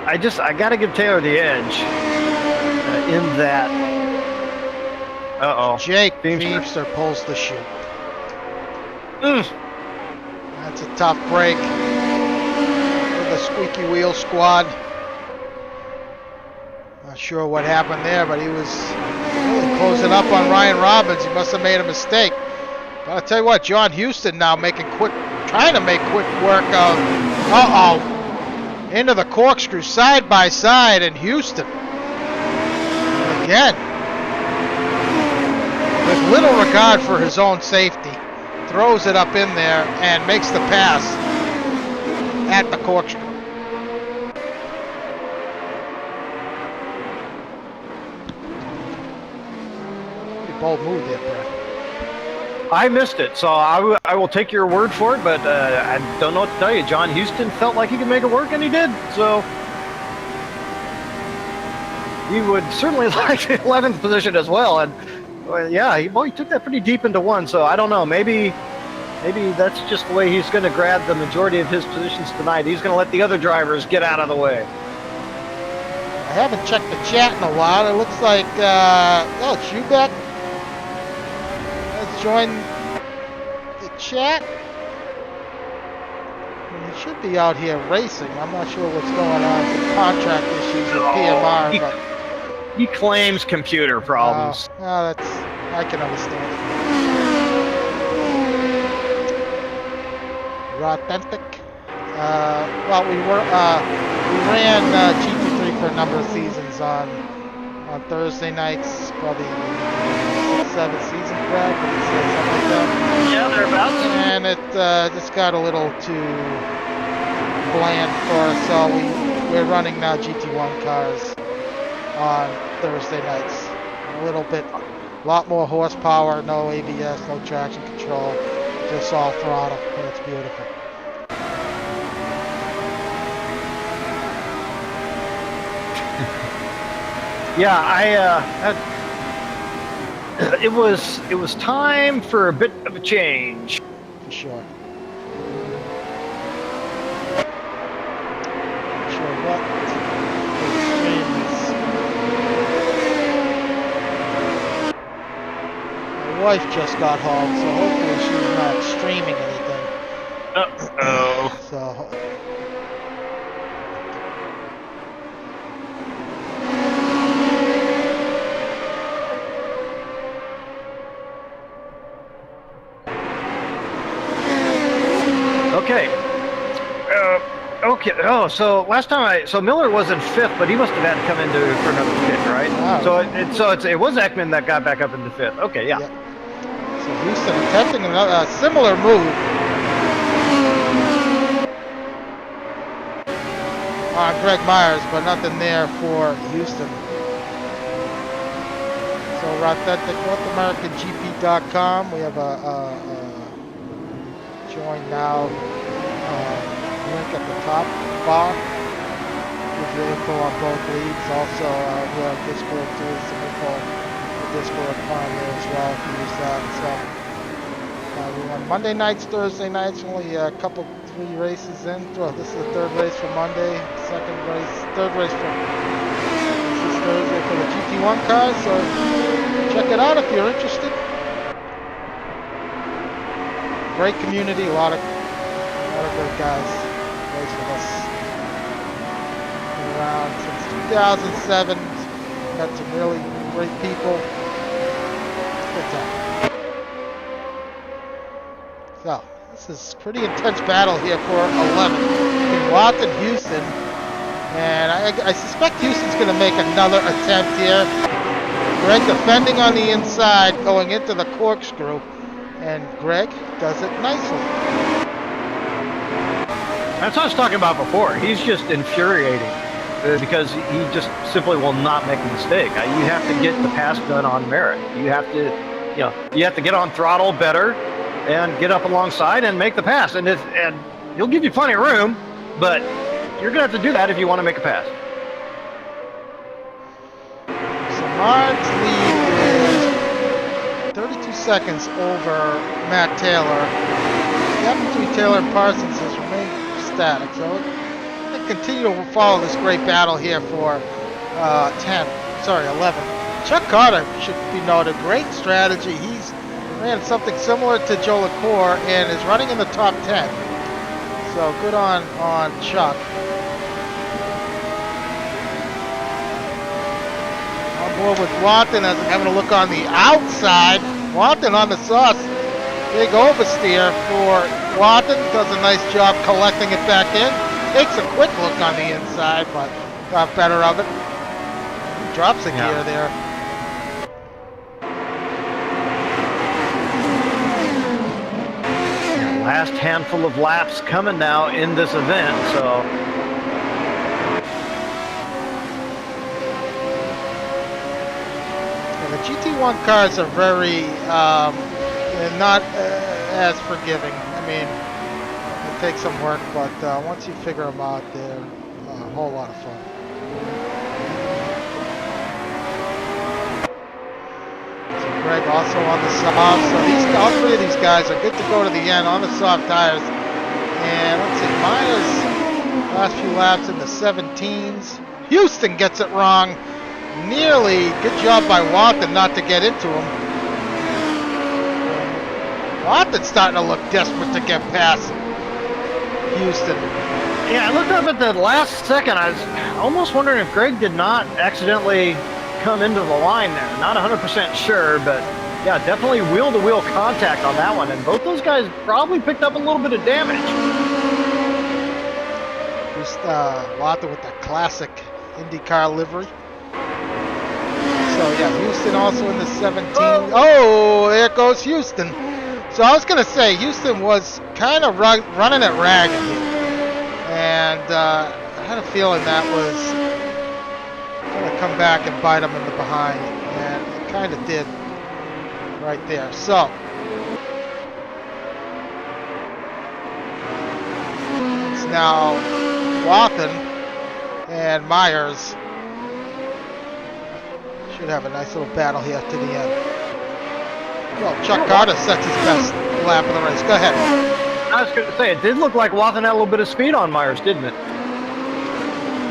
I got to give Taylor the edge in that. Jake Feemster pulls the chute. That's a tough break for the squeaky wheel squad. Not sure what happened there, but he was really closing up on Ryan Robbins. He must have made a mistake. But I'll tell you what, John Houston now trying to make quick work of, into the corkscrew side by side, and Houston, again, with little regard for his own safety, throws it up in there and makes the pass at the corkscrew. Bold move there, Brad. I missed it, so I will take your word for it, but I don't know what to tell you. John Houston felt like he could make it work, and he did. So he would certainly like the 11th position as well. And yeah, he took that pretty deep into one. So I don't know. Maybe that's just the way he's going to grab the majority of his positions tonight. He's going to let the other drivers get out of the way. I haven't checked the chat in a while. It looks like Schubeck has joined the chat. He should be out here racing. I'm not sure what's going on. Some contract issues with PMR. But he claims computer problems. I can understand it. Authentic. Well, we ran GT3 for a number of seasons on Thursday nights, probably 6-7 seasons back, something like that. Yeah, thereabouts. And it just got a little too bland for us, so we're running now GT1 cars on Thursday nights. A lot more horsepower, no ABS, no traction control, just all throttle, and it's beautiful. Yeah, it was time for a bit of a change. For sure. Not sure what the stream is. My wife just got home, so hopefully she's not streaming anything. Uh-oh. So. Okay. Okay. Oh, so last time so Miller was in 5th, but he must have had to come into for another pick, right? Wow. So it was Ekman that got back up into 5th. Okay, yeah. Yep. So Houston attempting a similar move on Greg Myers, but nothing there for Houston. So we're authentic NorthAmericanGP.com. We have a join now link at the top bar. Gives you info on both leagues. Also, we have Discord too. Some info for Discord on there as well if you use that. So we run Monday nights, Thursday nights. Only a couple, 3 races in. Well, this is the 3rd race for Monday. 3rd race for this is Thursday for the GT1 cars. So check it out if you're interested. Great community, a lot of great guys race with us. Been around since 2007. Met some really great people. Good time. So this is a pretty intense battle here for 11 in Watson, Houston, and I suspect Houston's going to make another attempt here. Greg defending on the inside, going into the corkscrew, and Greg does it nicely. That's what I was talking about before. He's just infuriating because he just simply will not make a mistake. You have to get the pass done on merit. You have to get on throttle better and get up alongside and make the pass. And he'll give you plenty of room, but you're gonna have to do that if you want to make a pass. So Mark's lead is 32 seconds over Matt Taylor. The gap between Taylor and Parsons has remained static. So they continue to follow this great battle here for 11. Chuck Carter should be noted. Great strategy. He's ran something similar to Joe LaCour and is running in the top 10. So good on Chuck. On board with Watson as I'm having a look on the outside. Watson on the sauce. Big oversteer for Watson. Does a nice job collecting it back in. Takes a quick look on the inside, but got better of it. Drops a gear there. Last handful of laps coming now in this event, so the GT1 cars are very not as forgiving. I mean, it takes some work, but once you figure them out, they're a whole lot of fun. So Greg also on the soft. So all 3 of these guys are good to go to the end on the soft tires. And let's see, Myers last few laps in the 17s. Houston gets it wrong. Nearly. Good job by Watson not to get into him. Watson's starting to look desperate to get past Houston. yeah, I looked up at the last second. I was almost wondering if Greg did not accidentally come into the line there. Not 100% sure, but yeah, definitely wheel-to-wheel contact on that one, and both those guys probably picked up a little bit of damage. Just Watson with that classic IndyCar livery. So yeah, Houston also in the 17. Oh, there goes Houston. So I was going to say, Houston was kind of running it ragged here. And I had a feeling that was going to come back and bite him in the behind. And it kind of did right there. So it's now Watson and Myers. Should have a nice little battle here to the end. Well, Chuck Carter sets his best lap of the race. Go ahead. I was going to say, it did look like Watson had a little bit of speed on Myers, didn't it?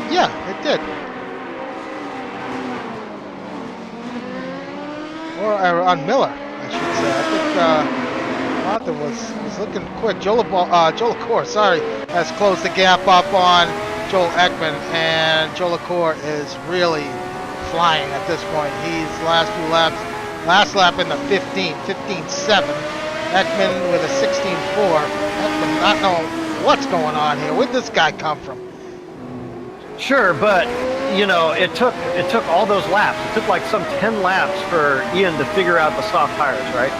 Yeah, it did. Or on Miller, I should say. I think Watson was looking quick. Joe LaCour, has closed the gap up on Joel Ekman, and Joe LaCour is really flying at this point. He's last lap in the 15.7. Ekman with a 16.4. Ekman what's going on here. Where'd this guy come from? Sure, but you know, it took all those laps. It took like some 10 laps for Ian to figure out the soft tires, right?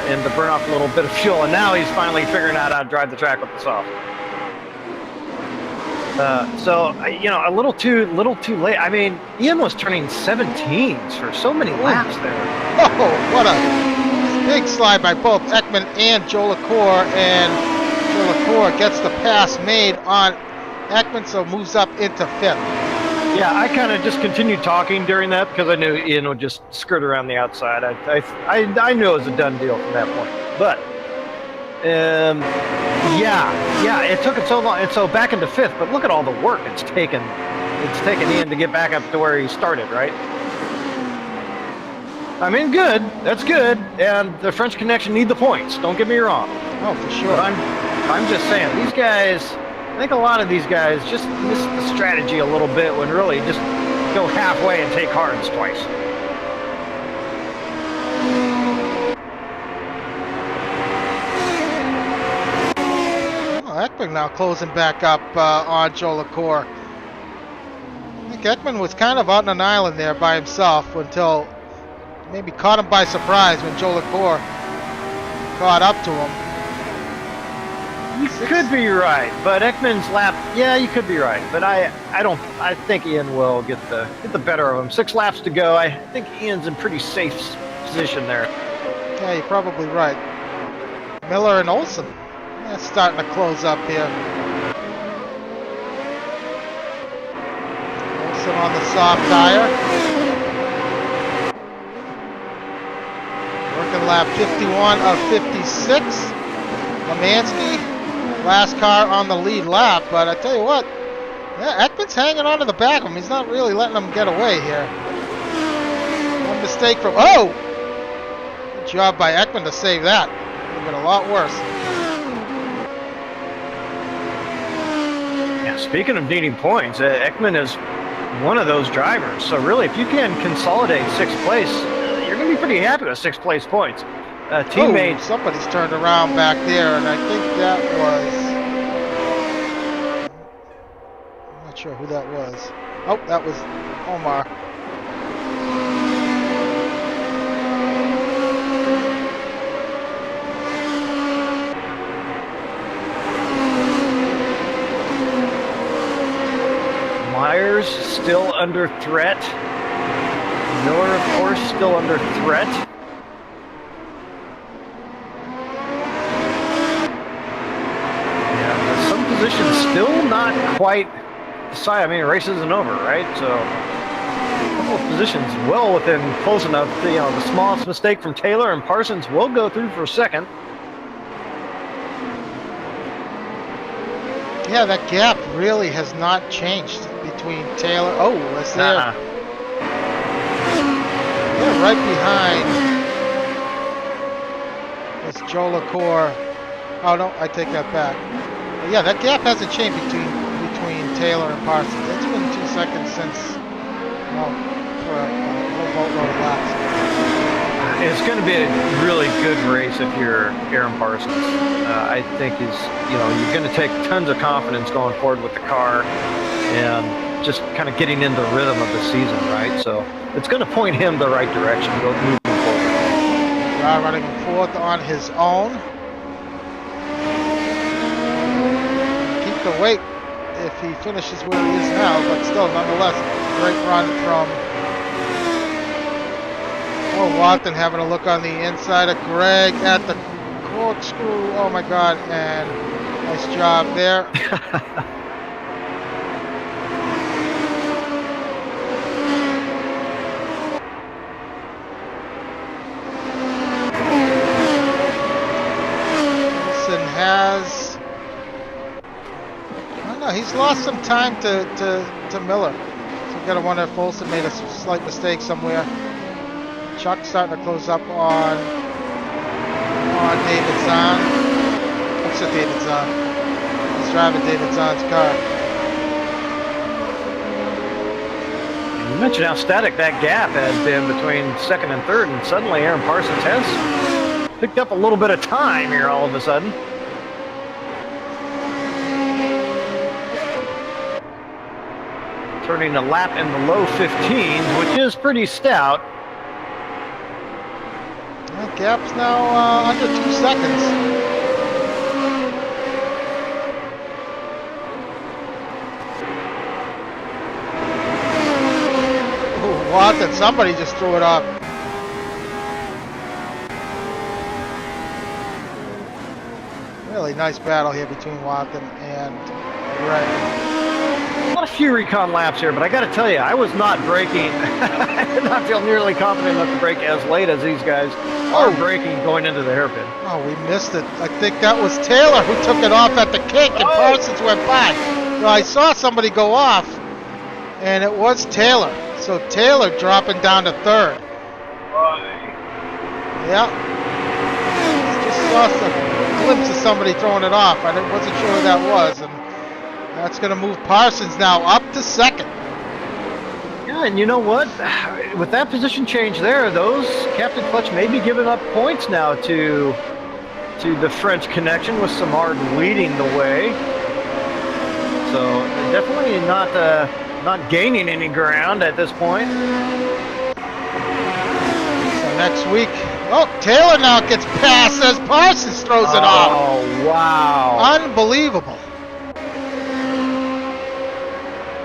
And to burn off a little bit of fuel. And now he's finally figuring out how to drive the track with the soft. So you know, a little too late. I mean, Ian was turning 17s for so many laps there. Oh, what a big slide by both Ekman and Joe LaCour, and Joe LaCour gets the pass made on Ekman, so moves up into 5th. Yeah, I kind of just continued talking during that because I knew Ian would just skirt around the outside. I knew it was a done deal from that point. But yeah, it took it so long, and so back into 5th. But look at all the work it's taken Ian to get back up to where he started, right? I mean, good. That's good. And the French Connection need the points. Don't get me wrong. Oh, for sure. But I'm just saying, these guys, I think a lot of these guys just miss the strategy a little bit when really just go halfway and take hards twice. Oh, Ekman now closing back up on Joe LaCour. I think Ekman was kind of out on an island there by himself until maybe caught him by surprise when Joe LaCour caught up to him. You could be right, but Ekman's lap, yeah, you could be right, but I think Ian will get the better of him. 6 laps to go. I think Ian's in pretty safe position there. Yeah, you're probably right. Miller and Olsen, that's starting to close up here. Olsen on the soft tire. Working lap 51 of 56. Lemansky, last car on the lead lap, but I tell you what, yeah, Ekman's hanging on to the back of him. He's not really letting him get away here. One mistake from, oh! Good job by Ekman to save that. Would have been a lot worse. Yeah, speaking of needing points, Ekman is one of those drivers. So really, if you can consolidate 6th place, you're going to be pretty happy with 6th place points. Teammates. Oh, somebody's turned around back there, and I think that was... I'm not sure who that was. Oh, that was Omar. Myers still under threat. Miller, of course, still under threat. Position still not quite decided. I mean, the race isn't over, right? So, a couple of positions well within close enough. You know, the smallest mistake from Taylor and Parsons will go through for 2nd. Yeah, that gap really has not changed between Taylor. Oh, is there? They're right behind. It's Joe LaCour. Oh no, I take that back. Yeah, that gap hasn't changed between Taylor and Parsons. It's been 2 seconds since, well, for a whole boatload of laps. It's going to be a really good race if you're Aaron Parsons. I think you're going to take tons of confidence going forward with the car and just kind of getting into the rhythm of the season, right? So it's going to point him the right direction, moving forward. Running 4th on his own. To wait if he finishes where he is now, but still, nonetheless, great run from Watson, having a look on the inside of Greg at the corkscrew. Oh my God, and nice job there. Wilson has... he's lost some time to Miller. So you gotta wonder if Olsen made a slight mistake somewhere. Chuck's starting to close up on David Zahn. Looks at David Zahn. He's driving David Zahn's car. You mentioned how static that gap has been between 2nd and 3rd, and suddenly Aaron Parsons has picked up a little bit of time here all of a sudden. turning a lap in the low 15s, which is pretty stout. That gap's now under 2 seconds. Ooh, Watson, somebody just threw it up. Really nice battle here between Watson and Greg. A lot of few recon laps here, but I got to tell you, I was not braking. I did not feel nearly confident enough to brake as late as these guys are braking going into the hairpin. Oh, we missed it. I think that was Taylor who took it off at the kick, and Parsons went by. Well, I saw somebody go off, and it was Taylor. So Taylor dropping down to 3rd. Yeah. Just saw a glimpse of somebody throwing it off. I wasn't sure who that was, and that's going to move Parsons now up to 2nd. Yeah, and you know what? With that position change there, those Captain Clutch may be giving up points now to the French connection, with Samard leading the way. So definitely not gaining any ground at this point. So next week, Taylor now gets passed as Parsons throws it off. Oh, wow. Unbelievable.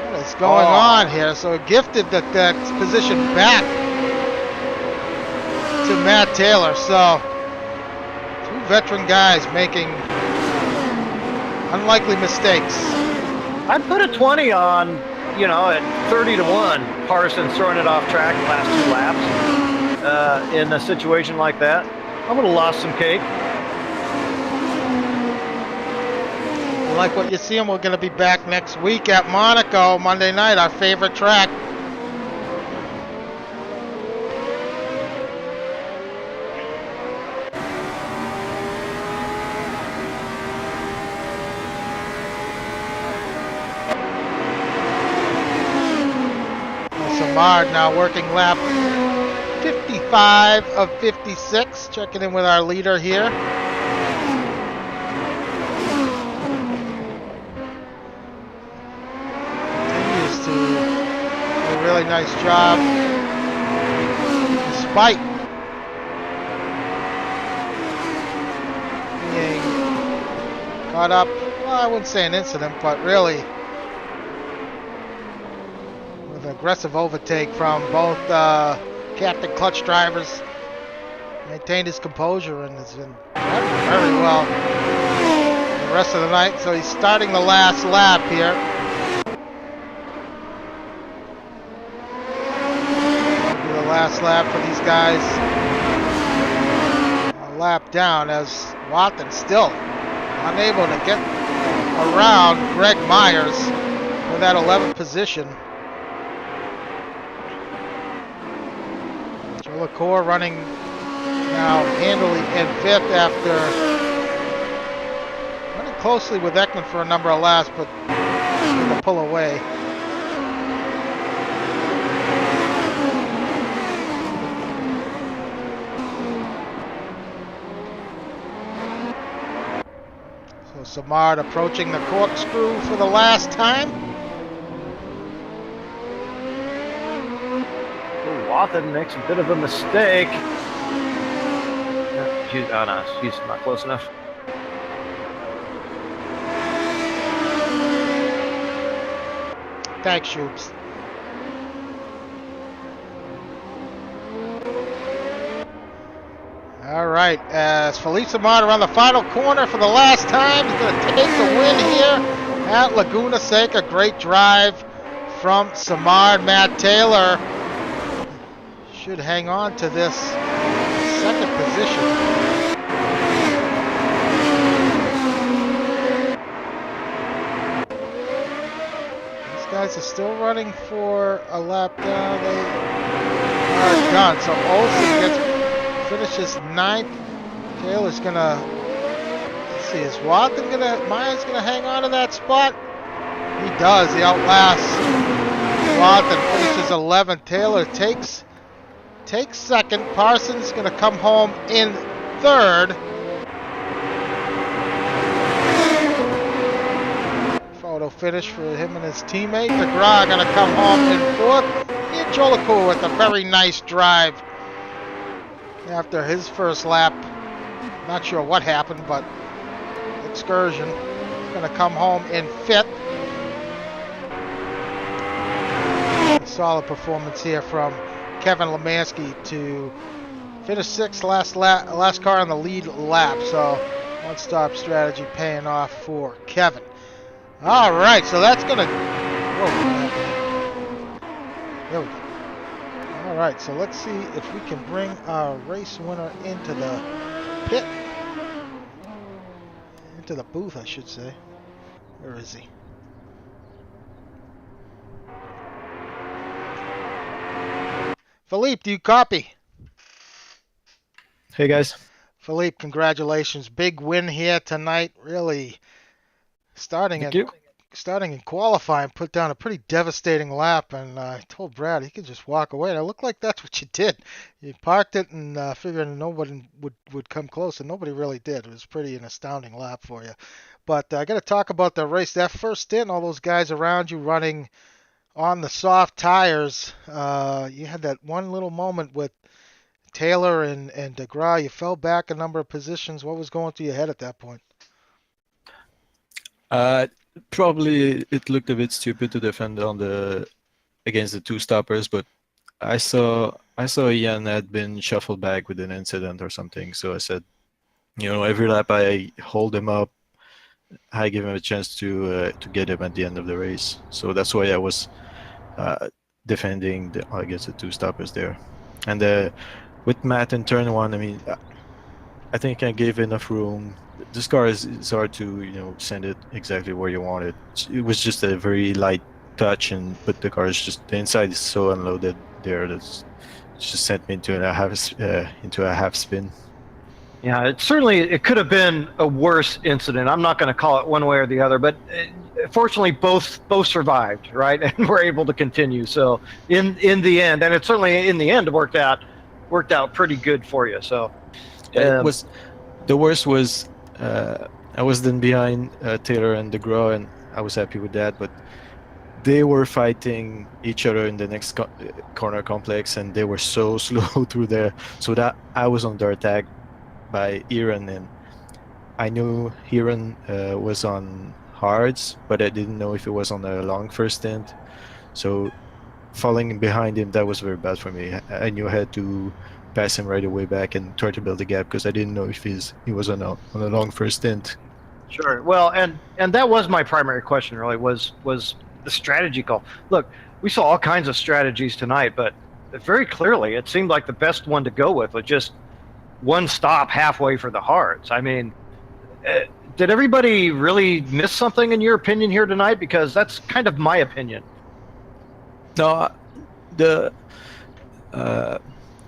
What is going on here? So gifted that position back to Matt Taylor. So 2 veteran guys making unlikely mistakes. I'd put a 20 on, at 30 to 1. Parsons throwing it off track the last 2 laps in a situation like that. I would have lost some cake. Like what you see, and we're going to be back next week at Monaco, Monday night, our favorite track. Samard now working lap 55 of 56, checking in with our leader here. Continues to do a really nice job despite being caught up, well, I wouldn't say an incident, but really with aggressive overtake from both Captain Clutch drivers. Maintained his composure and has been driving very well the rest of the night. So he's starting the last lap here. It'll be the last lap for these guys. A lap down as Watson still unable to get around Greg Myers for that 11th position. LaCour running now handily in 5th after running closely with Ekman for a number of laps, but going to pull away. So Samard approaching the corkscrew for the last time. Watson makes a bit of a mistake. Oh no, she's not close enough. Thanks, Shoops. All right, as Felipe Samard around the final corner for the last time, he's going to take the win here at Laguna Seca. Great drive from Samard. Matt Taylor should hang on to this 2nd position. These guys are still running for a lap down. They are done. So Olsen finishes 9th. Taylor's gonna, let's see, is Watson Myers gonna hang on to that spot? He does. He outlasts Watson, finishes 11th. Taylor takes 2nd. Parsons going to come home in 3rd. Photo finish for him and his teammate. DeGraw going to come home in fourth. And Jolicoeur with a very nice drive after his first lap. Not sure what happened, but excursion. He's going to come home in fifth. A solid performance here from Kevin Lemansky to finish sixth, last car on the lead lap. So one-stop strategy paying off for Kevin. All right, so that's going to... There we go. All right, so let's see if we can bring our race winner into the pit. Into the booth, I should say. Where is he? Philippe, do you copy? Hey guys. Philippe, congratulations. Big win here tonight. Really starting in qualifying, put down a pretty devastating lap, and I told Brad he could just walk away, and it looked like that's what you did. You parked it and figured nobody would come close, and nobody really did. It was pretty an astounding lap for you. But I got to talk about the race. That first stint, all those guys around you running on the soft tires, you had that one little moment with Taylor and DeGraw. You fell back a number of positions. What was going through your head at that point? Probably it looked a bit stupid to defend against the two stoppers, but I saw Ian had been shuffled back with an incident or something. So I said, every lap I hold him up, I give him a chance to get him at the end of the race. So that's why I was defending against the two stoppers there. And with Matt in turn one, I mean, I think I gave enough room. This car is hard to send it exactly where you want it. It was just a very light touch, but the car is the inside is so unloaded there that just sent me into a half spin. Yeah, it could have been a worse incident. I'm not going to call it one way or the other, but fortunately both survived, right, and were able to continue. So in the end, and it certainly in the end worked out pretty good for you. So it was the worst was I was then behind Taylor and DeGraw, and I was happy with that. But they were fighting each other in the next corner complex, and they were so slow through there. So that I was under attack by Aaron, and I knew Aaron was on hards, but I didn't know if it was on a long first stint. So falling behind him, that was very bad for me. I knew I had to pass him right away back and try to build a gap because I didn't know if he was on a long first stint. Sure. Well, and that was my primary question. Really, was the strategy call. Look, we saw all kinds of strategies tonight, but very clearly, it seemed like the best one to go with was just one stop halfway for the hards. I mean, did everybody really miss something in your opinion here tonight? Because that's kind of my opinion. No,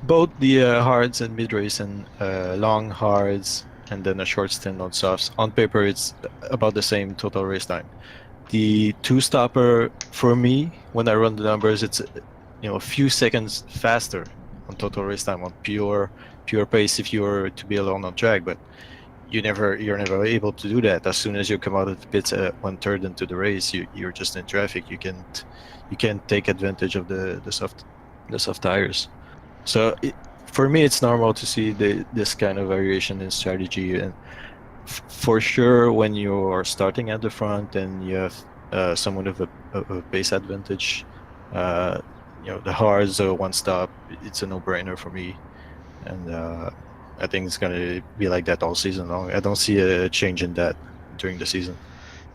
both the hards and mid race and long hards and then a short stint on softs. On paper, it's about the same total race time. The two stopper for me, when I run the numbers, it's a few seconds faster on total race time on pure pace if you were to be alone on track, but you're never able to do that. As soon as you come out of the pits 1/3 into the race, you're just in traffic. You can't take advantage of the soft tires. So for me, it's normal to see this kind of variation in strategy, and for sure when you're starting at the front and you have somewhat of a pace advantage, the hards or one stop, it's a no-brainer for me, and I think it's going to be like that all season long. I don't see a change in that during the season.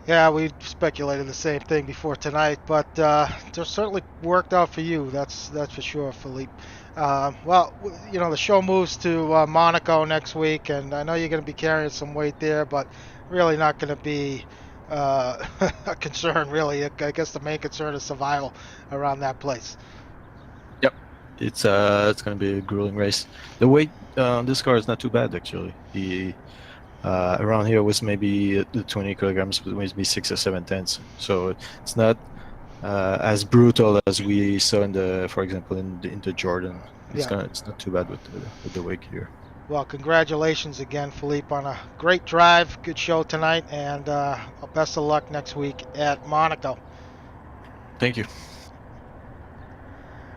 Yeah, we speculated the same thing before tonight, but it certainly worked out for you. That's for sure, Philippe. Well, the show moves to Monaco next week, and I know you're going to be carrying some weight there, but really not going to be a concern, really. I guess the main concern is survival around that place. Yep, it's going to be a grueling race. The weight on this car is not too bad, actually. The around here was maybe 20 kilograms, but maybe 6 or 7 tenths. So it's not as brutal as we saw for example, in the Jordan. It's not too bad with the weight here. Well, congratulations again, Philippe, on a great drive. Good show tonight, and best of luck next week at Monaco. Thank you.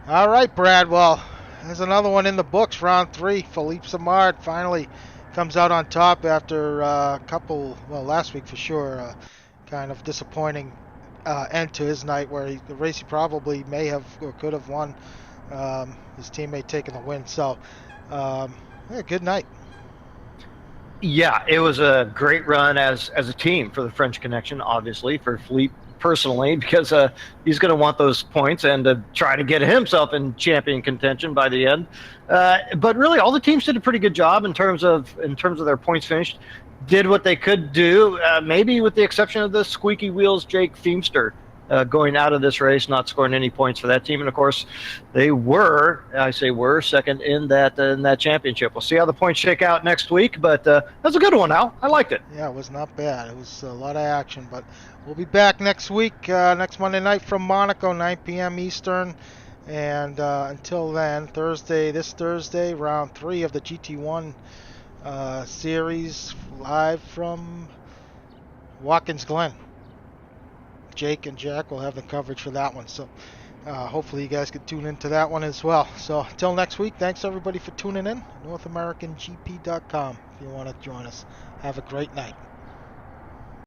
All right, Brad. Well, there's another one in the books, round 3. Philippe Samard finally comes out on top after a couple, well, last week for sure, kind of disappointing end to his night where the race he probably may have or could have won. His teammate taking the win. So, yeah, good night. Yeah, it was a great run as a team for the French Connection, obviously, for Philippe personally, because he's going to want those points and to try to get himself in champion contention by the end. But really, all the teams did a pretty good job in terms of their points finished. Did what they could do, maybe with the exception of the squeaky wheels Jake Feemster going out of this race, not scoring any points for that team. And of course, they were second in that championship. We'll see how the points shake out next week, but that's a good one, Al. I liked it. Yeah, it was not bad. It was a lot of action, but we'll be back next week, next Monday night from Monaco, 9 p.m. Eastern. And until then, this Thursday, round 3 of the GT1 series, live from Watkins Glen. Jake and Jack will have the coverage for that one, so hopefully you guys can tune into that one as well. So until next week, thanks everybody for tuning in. NorthAmericanGP.com if you want to join us. Have a great night.